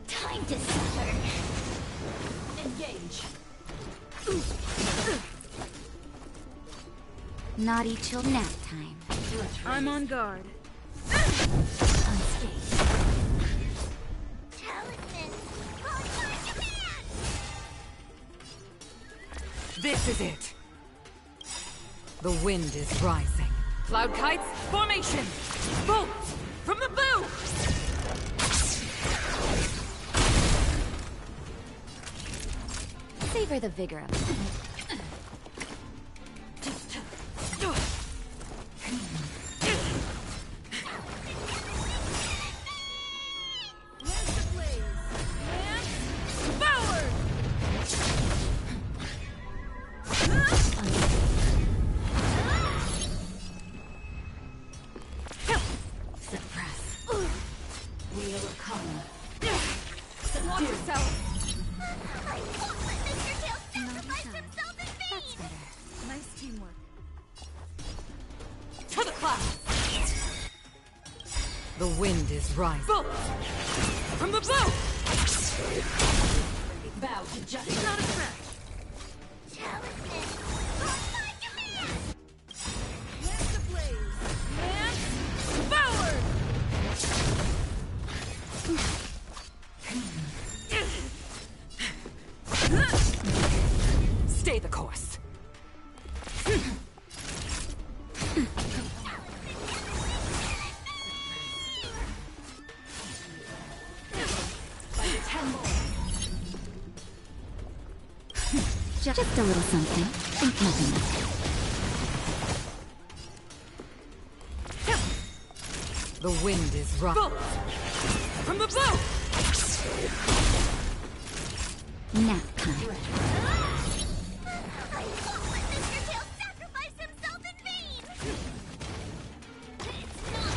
Time to suffer. Engage. Naughty chill nap time. I'm on guard. Unscathed. Talisman! On my command! This is it! The wind is rising. Cloud kites, formation! Bolt from the bow! Savor the vigor of it. Lance ablaze! Lance forward! Suppress. Wheel of Karma. Watch yourself! I won't let Mr. Tail sacrifice himself in vain! Nice teamwork. To the clouds! The wind is rising. Bolt from the bow! Bow to justice. Not a threat. Talisman! On my command! Lance ablaze! Lance forward! Stay the course. Just a little something. Think nothing of it. The wind is rising. Bolt from the bow! Nap time. I won't let Mr. Tail sacrifice himself in vain! It's not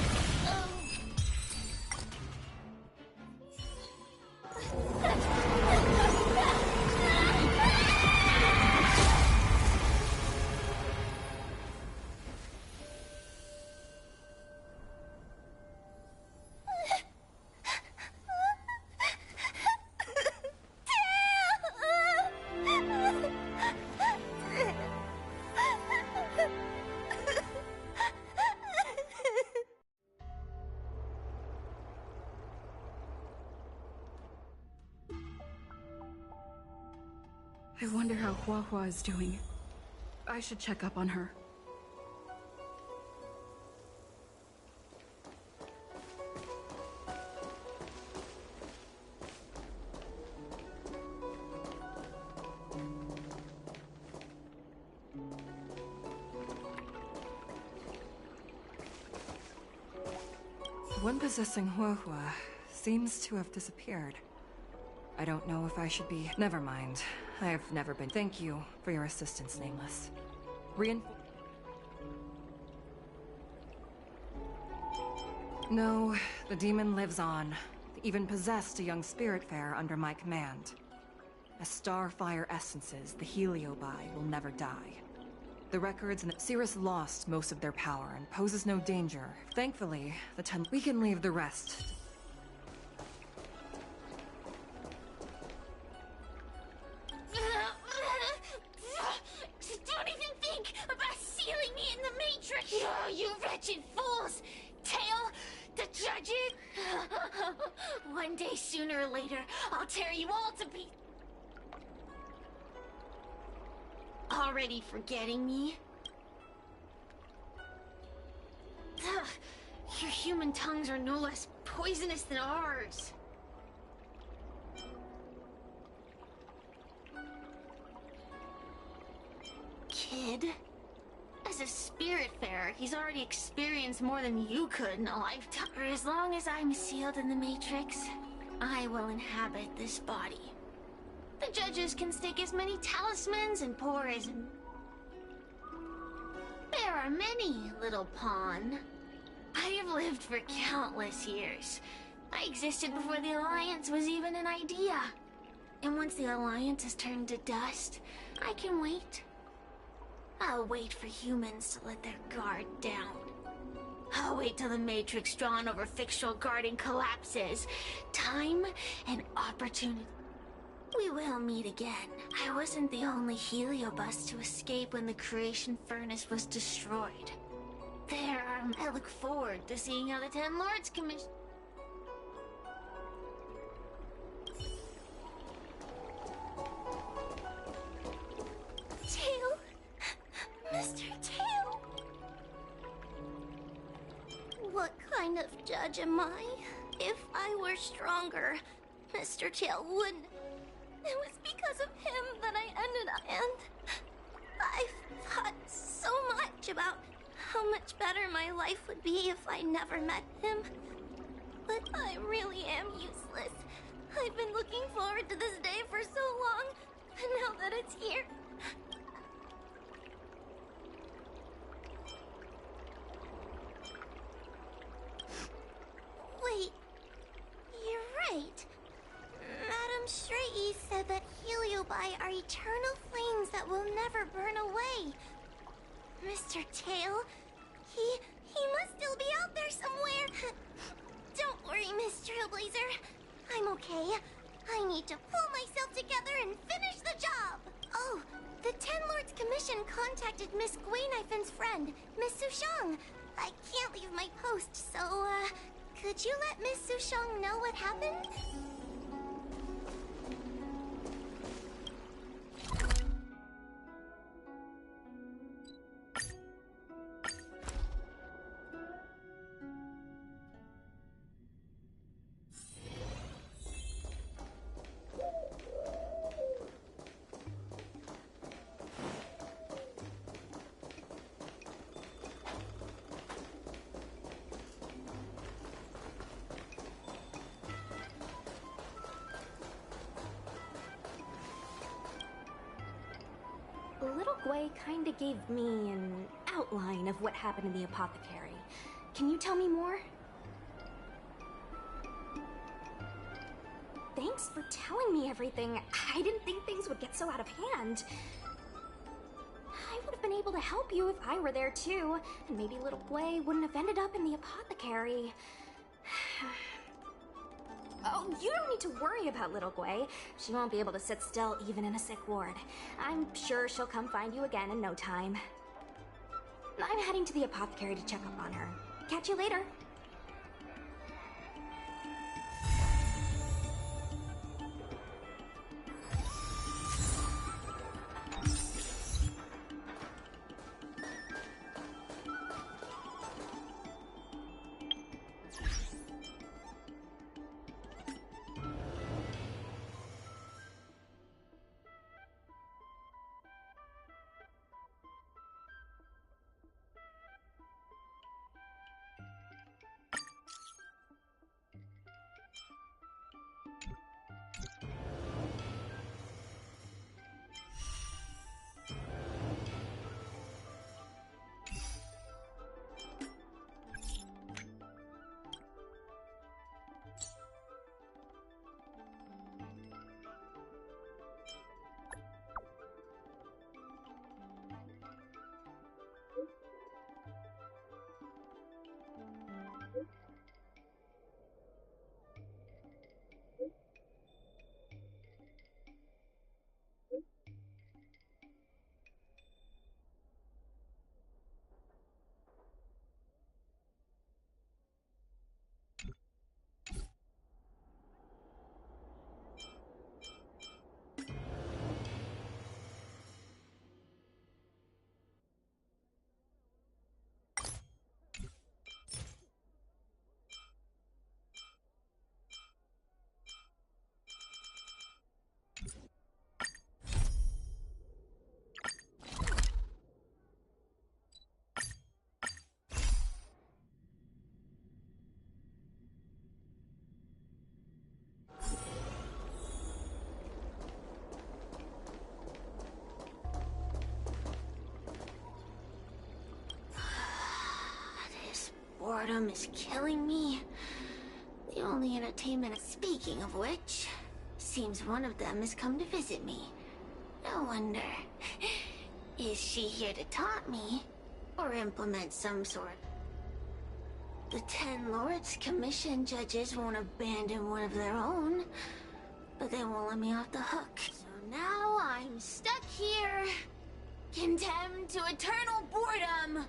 I wonder how Hua Hua is doing. I should check up on her. The one possessing Huahua seems to have disappeared. I don't know if I should be... Never mind. I have never been... Thank you for your assistance, Nameless. No, the demon lives on. They even possessed a young spiritfarer under my command. As starfire essences, the Heliobi will never die. The records and Cirrus lost most of their power and poses no danger. Thankfully, the 10... We can leave the rest. Don't even think about sealing me in the Matrix! Oh, you wretched fools! Tail, the judges... One day, sooner or later, I'll tear you all to pieces. Already forgetting me? Ugh, your human tongues are no less poisonous than ours. Kid? As a spiritfarer, he's already experienced more than you could in a lifetime. For as long as I'm sealed in the Matrix, I will inhabit this body. The judges can stake as many talismans and pour as... There are many, little pawn. I have lived for countless years. I existed before the Alliance was even an idea. And once the Alliance has turned to dust, I can wait. I'll wait for humans to let their guard down. I'll wait till the Matrix drawn over Fixtural Garden collapses. Time and opportunity. We will meet again. I wasn't the only Heliobus to escape when the creation furnace was destroyed. I look forward to seeing how the Ten Lords commission... Tail? Mr. Tail? What kind of judge am I? If I were stronger, Mr. Tail wouldn't... It was because of him that I ended up, and I've thought so much about how much better my life would be if I never met him. But I really am useless. I've been looking forward to this day for so long, and now that it's here... Wait, you're right. Madame Straighty said that Heliobi are eternal flames that will never burn away. Mr. Tail, he must still be out there somewhere. Don't worry, Miss Trailblazer. I'm okay. I need to pull myself together and finish the job. Oh, the Ten Lords Commission contacted Miss Guinaifin's friend, Miss Sushang. I can't leave my post, so, could you let Miss Sushang know what happened? Little Gwei kinda gave me an outline of what happened in the apothecary. Can you tell me more? Thanks for telling me everything. I didn't think things would get so out of hand. I would have been able to help you if I were there too, and maybe Little Gwei wouldn't have ended up in the apothecary. Oh, you don't need to worry about Little Gwei. She won't be able to sit still even in a sick ward. I'm sure she'll come find you again in no time. I'm heading to the apothecary to check up on her. Catch you later. boredom is killing me. The only entertainment. Speaking of which, seems one of them has come to visit me. No wonder. Is she here to taunt me? Or implement some sort? The Ten Lords Commission judges won't abandon one of their own, but they won't let me off the hook. So now I'm stuck here, condemned to eternal boredom.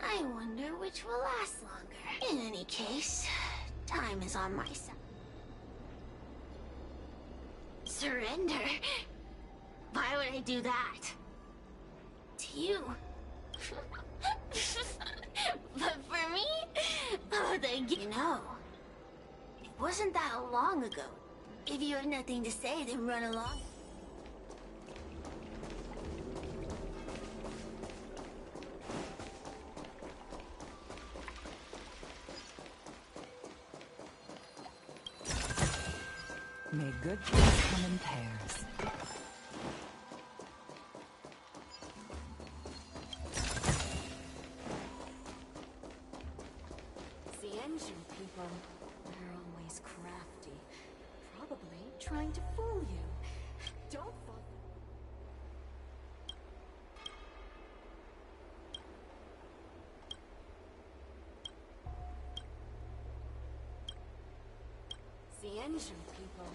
I wonder which will last longer. In any case, time is on my side. Surrender? Why would I do that? To you. But for me? Oh, you know, it wasn't that long ago. If you have nothing to say, then run along. May good things come in pairs. Ancient people, they're always crafty. Probably trying to fool you. Don't fall. The ancient people.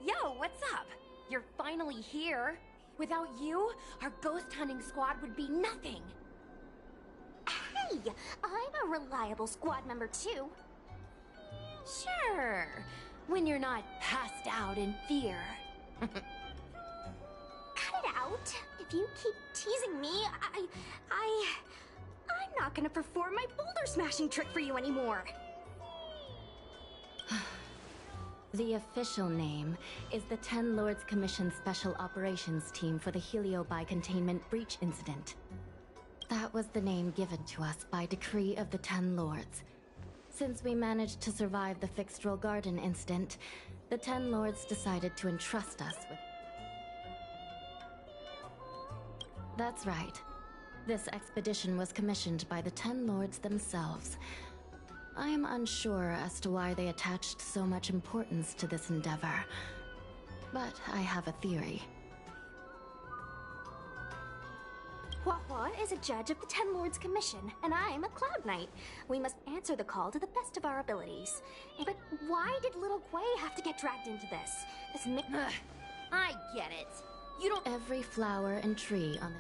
Yo, what's up? You're finally here. Without you, our ghost hunting squad would be nothing. Hey, I'm a reliable squad member too. Sure, when you're not passed out in fear. Cut it out. If you keep teasing me, I'm not gonna perform my boulder smashing trick for you anymore. The official name is the Ten Lords Commission Special Operations Team for the Heliobi Containment Breach Incident. That was the name given to us by decree of the Ten Lords. Since we managed to survive the Fixtral Garden incident, the Ten Lords decided to entrust us with... That's right. This expedition was commissioned by the Ten Lords themselves. I am unsure as to why they attached so much importance to this endeavor, but I have a theory. Hua is a judge of the Ten Lords Commission, and I'm a Cloud Knight. We must answer the call to the best of our abilities. But why did little Gui have to get dragged into this? I get it. You don't- Every flower and tree on the...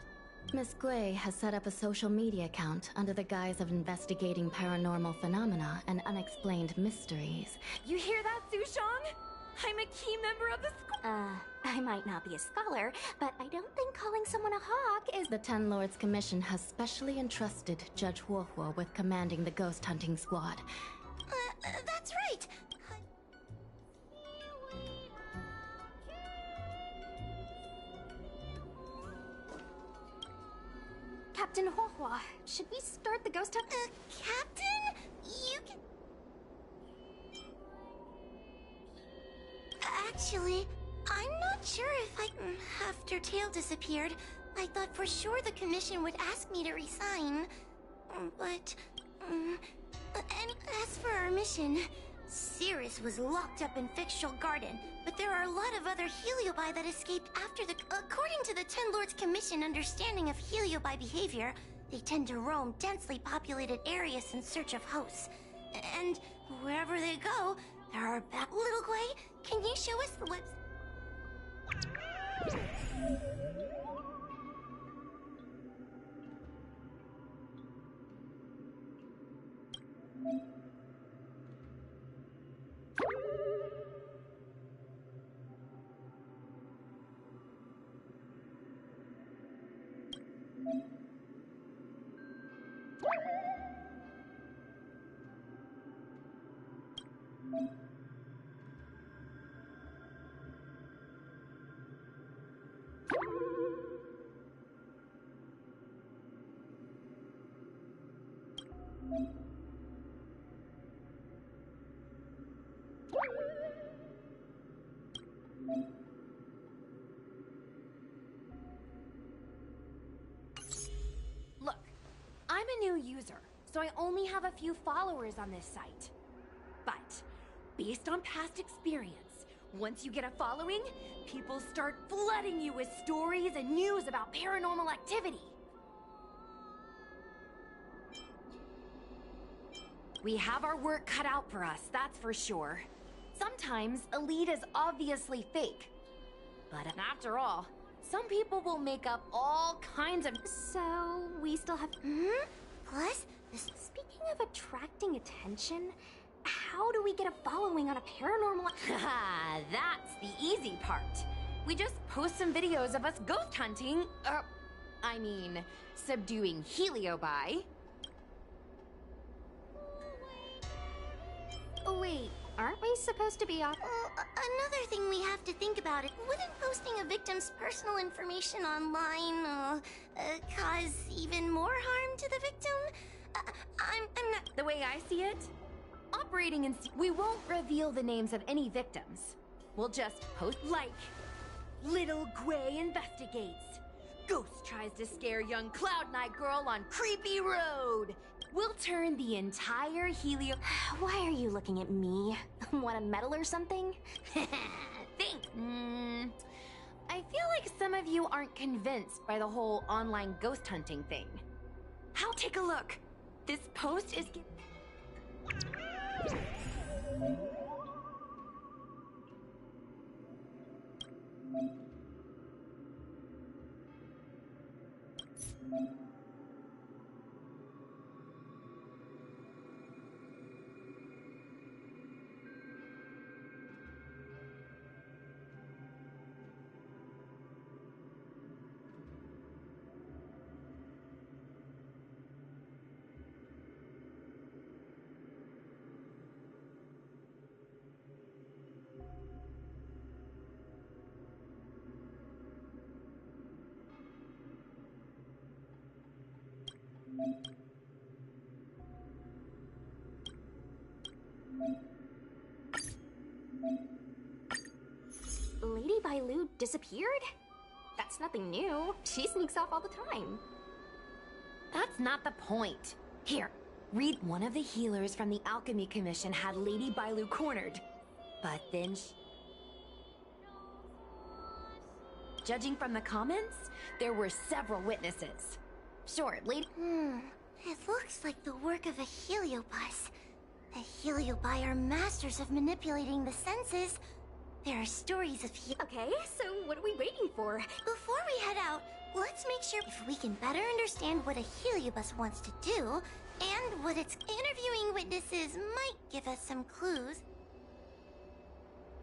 Miss Gui has set up a social media account under the guise of investigating paranormal phenomena and unexplained mysteries. You hear that, Sushong? I'm a key member of the school. I might not be a scholar, but I don't think calling someone a hawk is... The Ten Lords Commission has specially entrusted Judge Huohuo with commanding the ghost hunting squad. That's right. Captain Huohuo, should we start the ghost hunt? Captain? You can... Actually, I'm not sure if I... After Tail disappeared, I thought for sure the commission would ask me to resign. But... And as for our mission, Cirrus was locked up in Fixtral Garden, but there are a lot of other Heliobi that escaped after the... According to the Ten Lords Commission understanding of Heliobi behavior, they tend to roam densely populated areas in search of hosts. And wherever they go, there are... Little Gui, can you show us the website? Look, I'm a new user, so I only have a few followers on this site. But, based on past experience, once you get a following, people start flooding you with stories and news about paranormal activity. We have our work cut out for us, that's for sure. Sometimes a lead is obviously fake. But after all, some people will make up all kinds of... So, we still have... Plus, speaking of attracting attention, how do we get a following on a paranormal... Haha, that's the easy part. We just post some videos of us ghost hunting, subduing Heliobi. Wait, aren't we supposed to be off? Another thing we have to think about is, wouldn't posting a victim's personal information online, cause even more harm to the victim? I'm not... The way I see it, operating in... We won't reveal the names of any victims. We'll just post like... Little Gui investigates. Ghost tries to scare young Cloud Knight girl on creepy road. We'll turn the entire Helio... Why are you looking at me? Want a medal or something? Think. I feel like some of you aren't convinced by the whole online ghost hunting thing. How take a look. This post is... Lady Bailu disappeared? That's nothing new. She sneaks off all the time. That's not the point. Here, read. One of the healers from the Alchemy Commission had Lady Bailu cornered. But then judging from the comments, there were several witnesses. Sure, Lady... It looks like the work of a heliobus. The heliobi are masters of manipulating the senses. There are stories of Okay, so what are we waiting for? Before we head out, let's make sure if we can better understand what a heliobus wants to do, and what it's interviewing witnesses might give us some clues.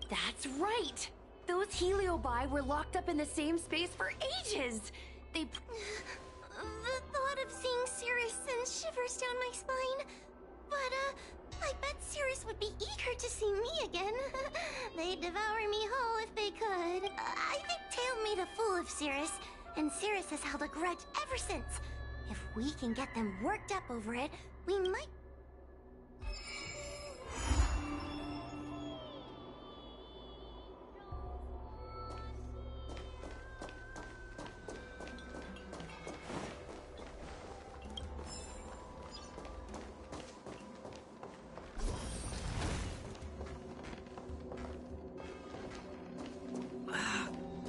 That's right! Those heliobi were locked up in the same space for ages! They... The thought of seeing Cirrus sends shivers down my spine. But, I bet Cirrus would be eager to see me again. They'd devour me whole if they could. I think Tail made a fool of Cirrus, and Cirrus has held a grudge ever since. If we can get them worked up over it, we might...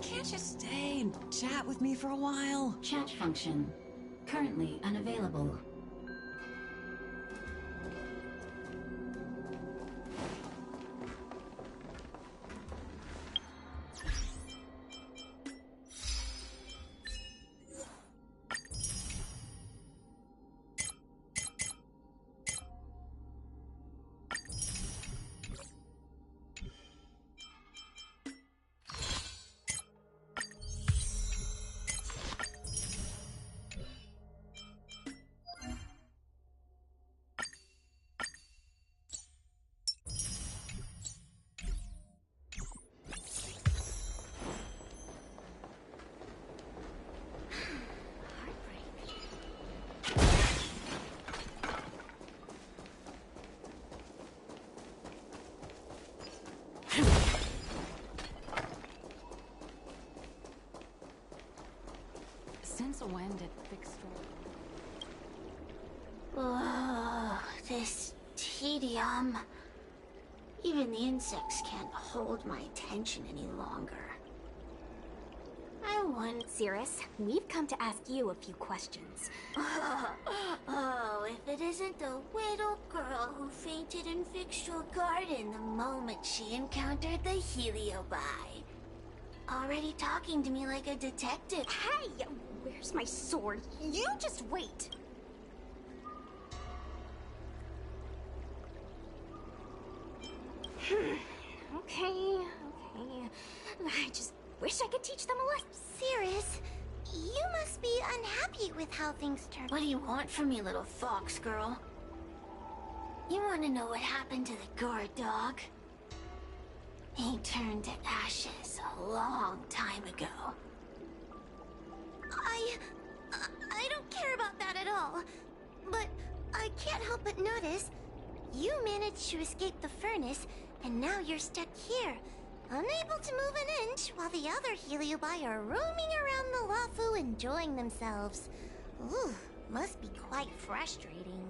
Can't you stay and chat with me for a while? Chat function currently unavailable. Since when did Fixed... Oh, this tedium. Even the insects can't hold my attention any longer. I want... Cirrus, we've come to ask you a few questions. Oh, if it isn't the little girl who fainted in Fixtral Garden the moment she encountered the heliobi. Already talking to me like a detective. Hey! Where's my sword? You just wait! Okay. I just wish I could teach them a lesson. Cirrus, you must be unhappy with how things turned. What do you want from me, little fox girl? You want to know what happened to the guard dog? He turned to ashes a long time ago. I don't care about that at all. But I can't help but notice you managed to escape the furnace, and now you're stuck here, unable to move an inch, while the other heliobi are roaming around the Lafu enjoying themselves. Ooh, must be quite frustrating.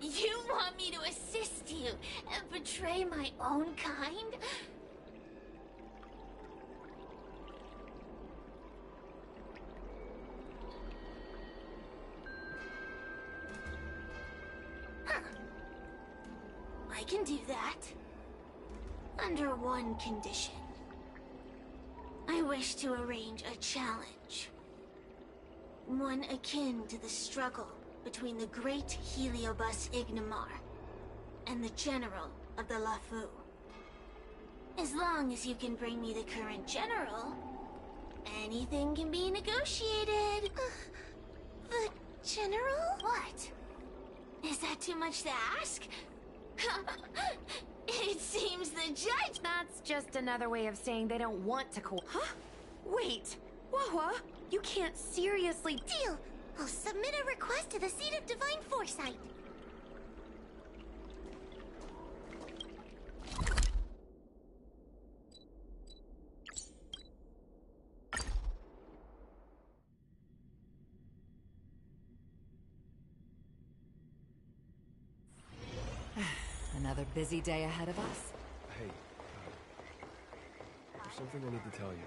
You want me to assist you and betray my own kind? Huh. I can do that. Under one condition. I wish to arrange a challenge. One akin to the struggle between the great heliobus Ignamar and the general of the Lafu. As long as you can bring me the current general, anything can be negotiated. The general? What? Is that too much to ask? It seems the judge... That's just another way of saying they don't want to Huh? Wait! Wawa! You can't seriously... Deal! I'll submit a request to the Seat of Divine Foresight. Another busy day ahead of us. Hey, there's something I need to tell you.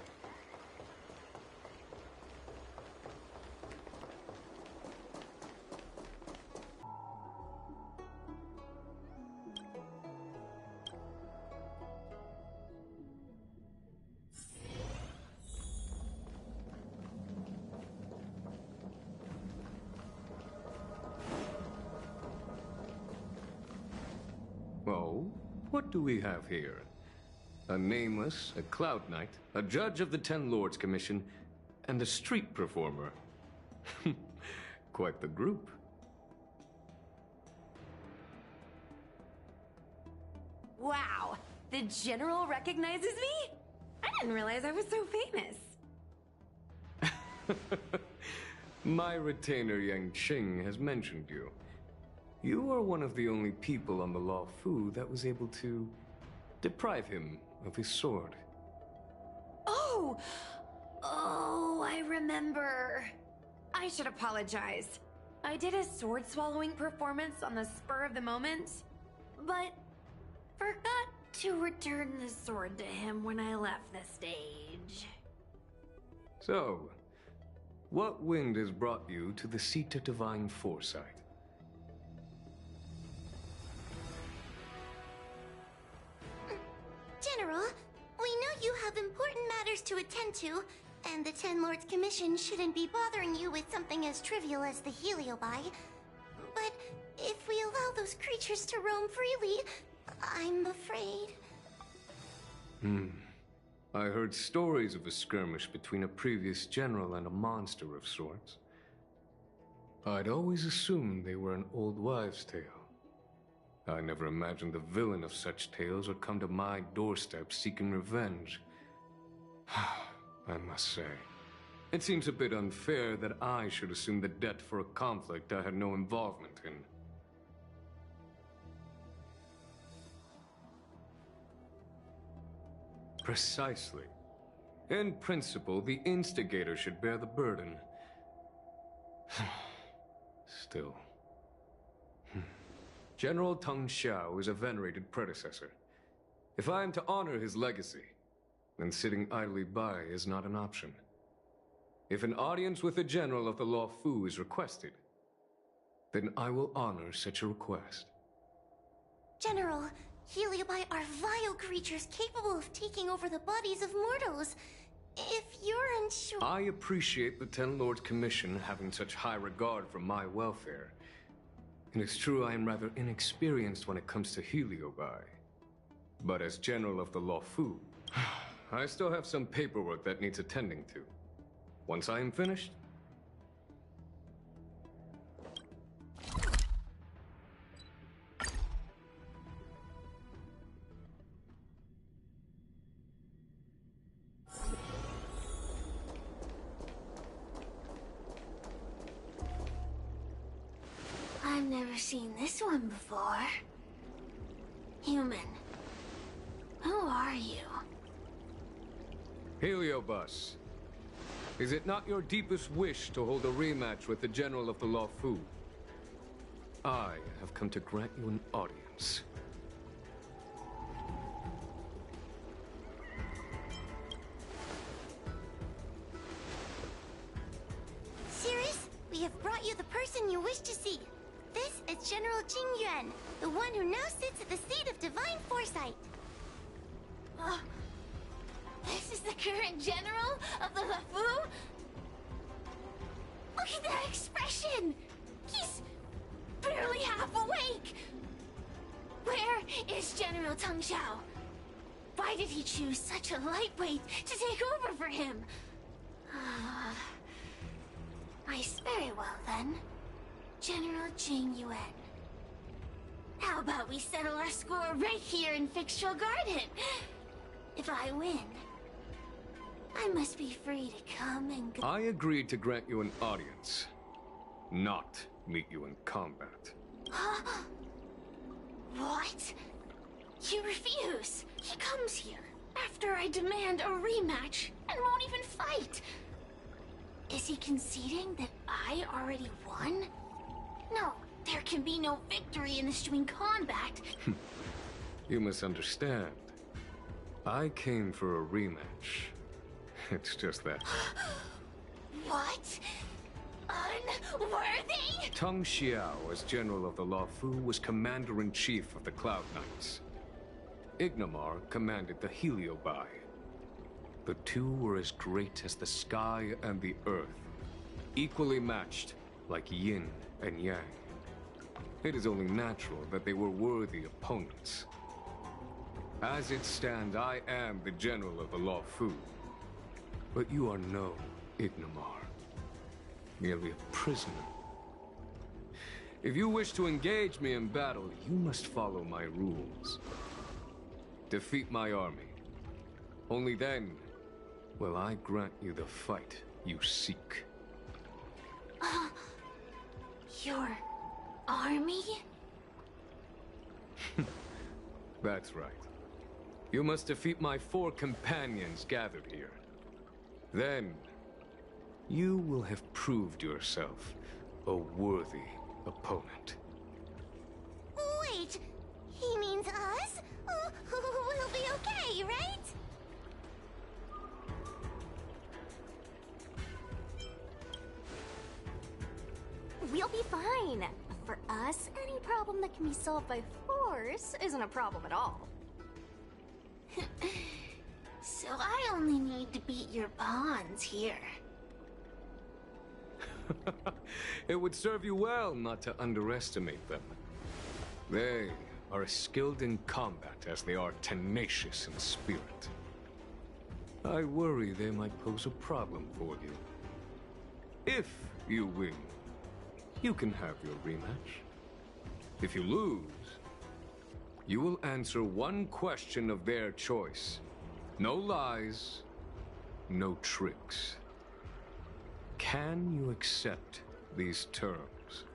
Oh, what do we have here? A nameless, a cloud knight, a judge of the Ten Lords Commission, and a street performer. Quite the group. Wow, the General recognizes me? I didn't realize I was so famous. My retainer Yang Qing has mentioned you. You are one of the only people on the Law Fu that was able to deprive him of his sword. Oh! Oh, I remember. I should apologize. I did a sword-swallowing performance on the spur of the moment, but forgot to return the sword to him when I left the stage. So, what wind has brought you to the Seat of Divine Foresight? General, we know you have important matters to attend to, and the Ten Lords Commission shouldn't be bothering you with something as trivial as the Heliobi. But if we allow those creatures to roam freely, I'm afraid... I heard stories of a skirmish between a previous general and a monster of sorts. I'd always assumed they were an old wives' tale. I never imagined the villain of such tales would come to my doorstep seeking revenge. I must say, it seems a bit unfair that I should assume the debt for a conflict I had no involvement in. Precisely. In principle, the instigator should bear the burden. Still. General Teng Xiao is a venerated predecessor. If I am to honor his legacy, then sitting idly by is not an option. If an audience with the General of the Law Fu is requested, then I will honor such a request. General, Heliobi are vile creatures capable of taking over the bodies of mortals. If you're unsure... I appreciate the Ten Lords Commission having such high regard for my welfare. It is true I am rather inexperienced when it comes to Heliobi. But as General of the Law Fu, I still have some paperwork that needs attending to. Once I am finished... I've never seen this one before. Human. Who are you? Heliobus, is it not your deepest wish to hold a rematch with the General of the Law Fu? I have come to grant you an audience. Cirrus, we have brought you the person you wish to see. This is General Jing Yuan, the one who now sits at the Seat of Divine Foresight. This is the current General of the LeFou? Look at that expression! He's barely half awake! Where is General Teng Xiao? Why did he choose such a lightweight to take over for him? Very well, then. General Jing Yuan. How about we settle our score right here in Fixtral Garden? If I win, I must be free to come and go. I agreed to grant you an audience. not meet you in combat. What? You refuse. He comes here after I demand a rematch and won't even fight. Is he conceding that I already won? No, there can be no victory in this string combat. You misunderstand. I came for a rematch. It's just that. What? Unworthy? Tang Xiao, as General of the Luofu, was Commander-in-Chief of the Cloud Knights. Ignomar commanded the Heliobai. The two were as great as the sky and the earth, equally matched like yin and yang. It is only natural that they were worthy opponents. As it stands, I am the General of the Luofu. But you are no Ignomar, merely a prisoner. If you wish to engage me in battle, you must follow my rules. Defeat my army. Only then will I grant you the fight you seek. Your army? That's right. You must defeat my 4 companions gathered here. Then, you will have proved yourself a worthy opponent. Wait, he means us? We'll be okay, right? We'll be fine. For us, any problem that can be solved by force isn't a problem at all. So I only need to beat your pawns here. It would serve you well not to underestimate them. They are as skilled in combat as they are tenacious in spirit. I worry they might pose a problem for you. If you win, you can have your rematch. If you lose, you will answer one question of their choice. No lies, no tricks. Can you accept these terms?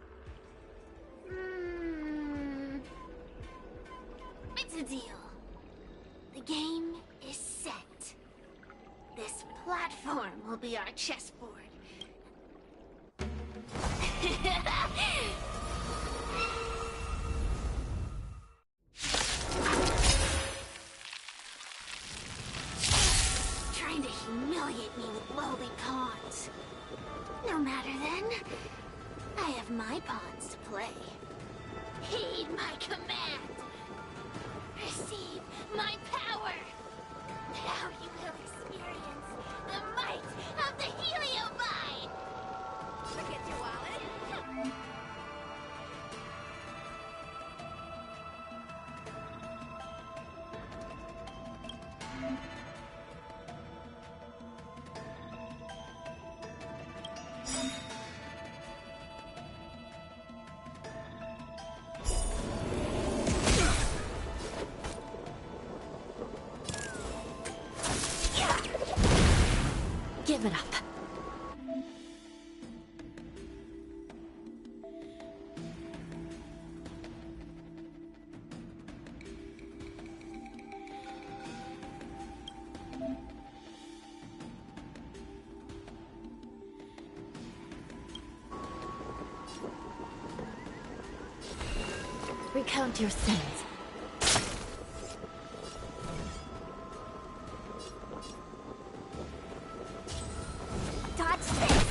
It's a deal. The game is set. This platform will be our chessboard. Trying to humiliate me with lowly pawns. No matter then. I have my pawns to play. Heed my command. Receive my power. Now you will experience the might of the Heliobi. Forget your wallet. Give it up. Recount your sins. Dodge this!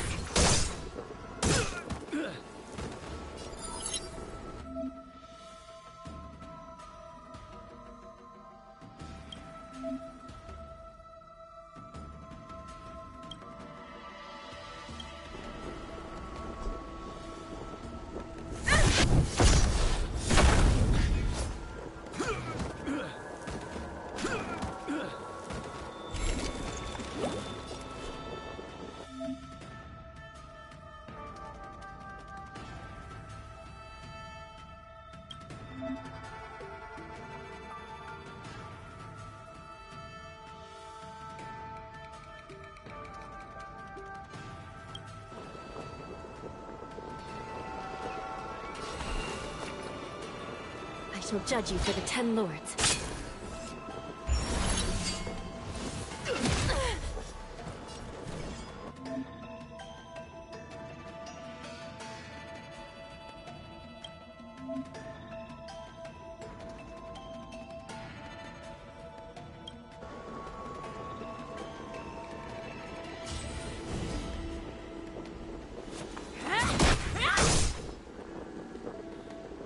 shall judge you for the 10 lords.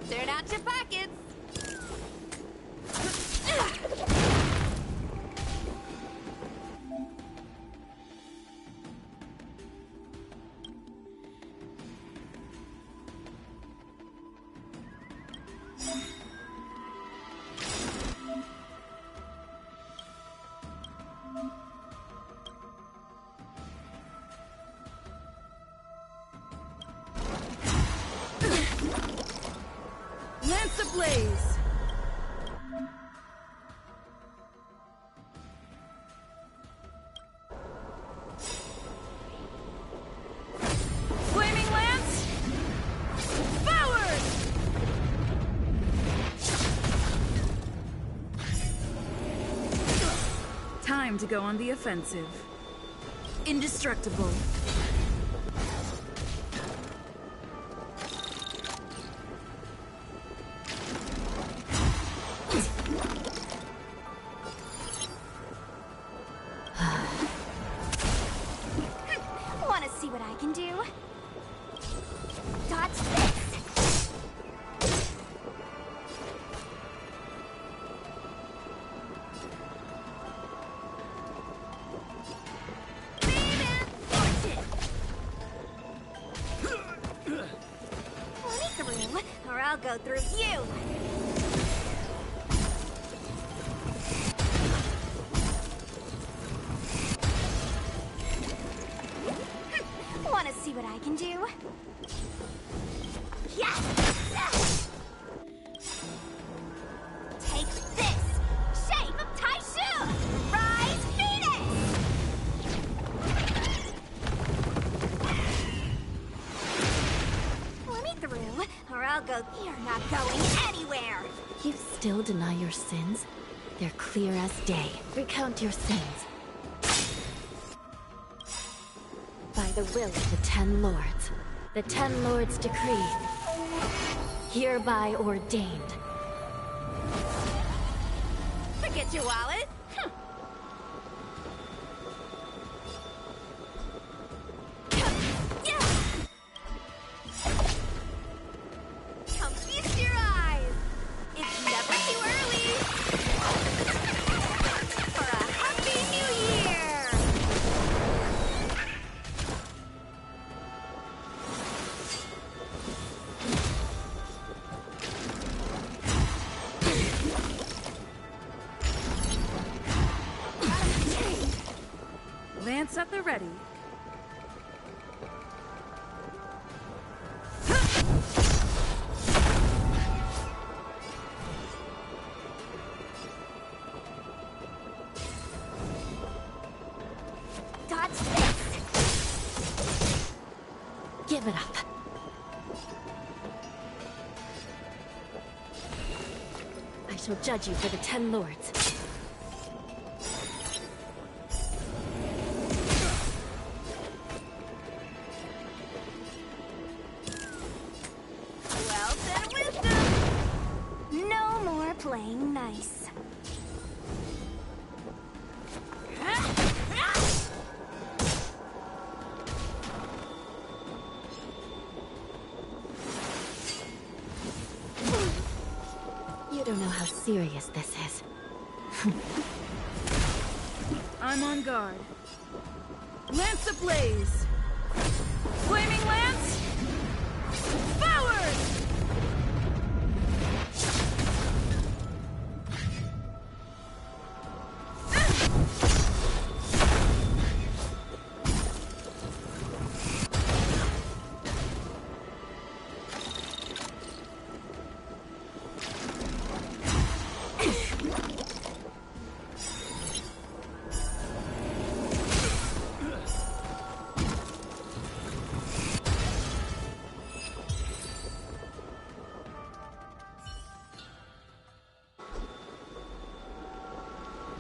Turn out your pockets! Lance ablaze! Flaming lance! Forward! Time to go on the offensive. Indestructible. Want to see what I can do? Dodge this! Let me through, or I'll go through you! Want to see what I can do? Yeah! Take this! Shape of Taishu! Rise, Phoenix! Let me through, or I'll go. You're not going anywhere! You still deny your sins? They're clear as day. Recount your sins. By the will of the 10 lords, the 10 lords decree, hereby ordained. Forget your wallet! Come feast your eyes! It's never too early! For a happy new year! Lance at the ready. Dodge this! Give it up. I shall judge you for the 10 lords. Well then, wisdom! No more playing nice. You don't know how serious this is. I'm on guard. Lance ablaze! Flaming lance! Forward!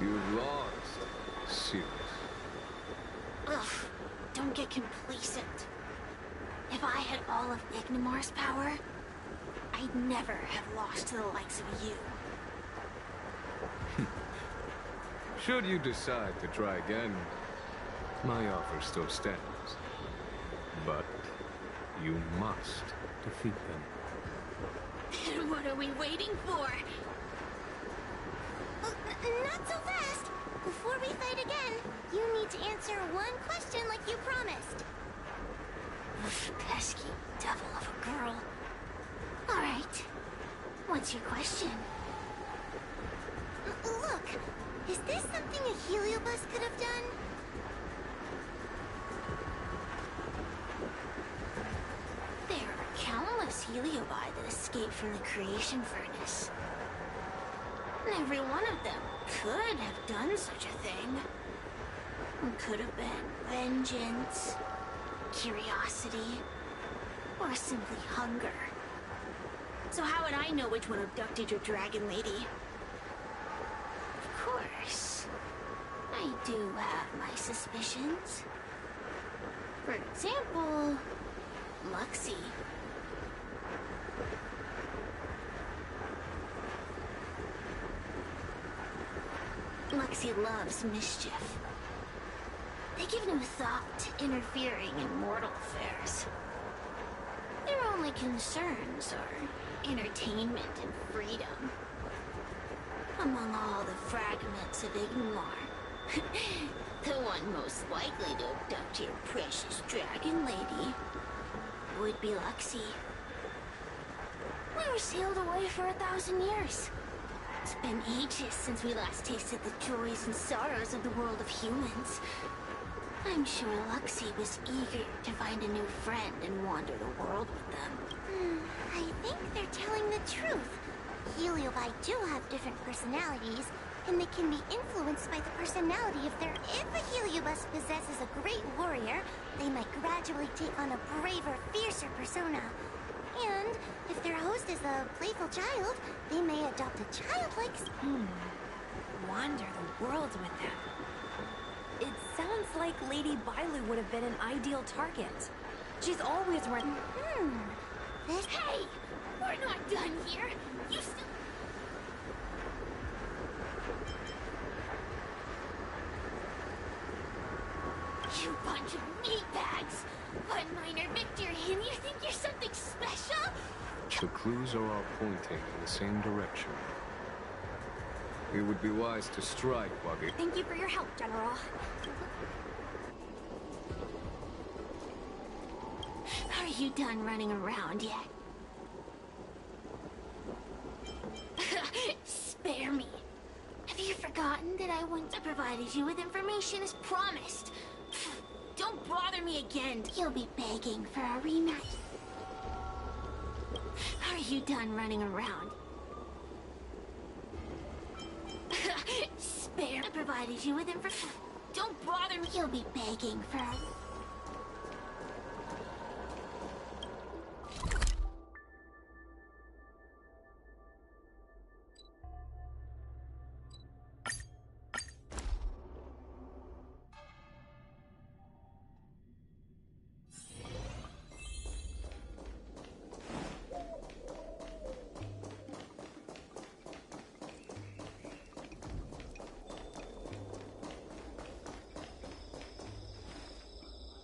You've lost, Sirius. Ugh, don't get complacent. If I had all of Ignimar's power, I'd never have lost to the likes of you. Should you decide to try again, my offer still stands. But you must defeat them. Then what are we waiting for? Not so fast! Before we fight again, you need to answer one question like you promised. Pesky devil of a girl. Alright. What's your question? Look, is this something a heliobus could have done? There are countless heliobi that escaped from the creation furnace. And every one of them could have done such a thing. It could have been vengeance, curiosity, or simply hunger. So how would I know which one abducted your dragon lady? Of course, I do have my suspicions. For example, Luxie. Luxie loves mischief. They give no thought to interfering in mortal affairs. Their only concerns are entertainment and freedom. Among all the fragments of Ignimar, the one most likely to abduct your precious dragon lady would be Luxie. We were sealed away for 1,000 years. It's been ages since we last tasted the joys and sorrows of the world of humans. I'm sure Luxie was eager to find a new friend and wander the world with them. I think they're telling the truth. Heliobi do have different personalities, and they can be influenced by the personality of their... If a heliobus possesses a great warrior, they might gradually take on a braver, fiercer persona. And if their host is a playful child, they may adopt a childlike... Wander the world with them. It sounds like Lady Bailu would have been an ideal target. She's always run... Hey! We're not done here! You still... You bunch of meatbags! One minor victory and you think you're something special? The clues are all pointing in the same direction. It would be wise to strike while they... Thank you for your help, General. Are you done running around yet? Spare me. Have you forgotten that I once provided you with information as promised? Don't bother me again. You'll be begging for a rematch. Are you done running around? Spare. I provided you with information. Don't bother me. You'll be begging for a...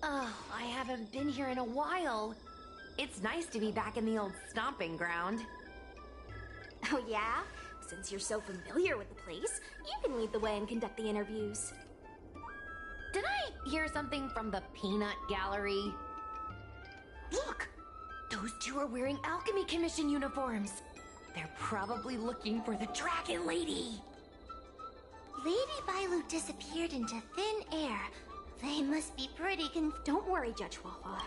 Oh, I haven't been here in a while. It's nice to be back in the old stomping ground. Oh yeah? Since you're so familiar with the place, you can lead the way and conduct the interviews. Did I hear something from the Peanut Gallery? Look! Those two are wearing Alchemy Commission uniforms. They're probably looking for the Dragon Lady. Lady Bailu disappeared into thin air. They must be pretty Don't worry, Judge Wawa.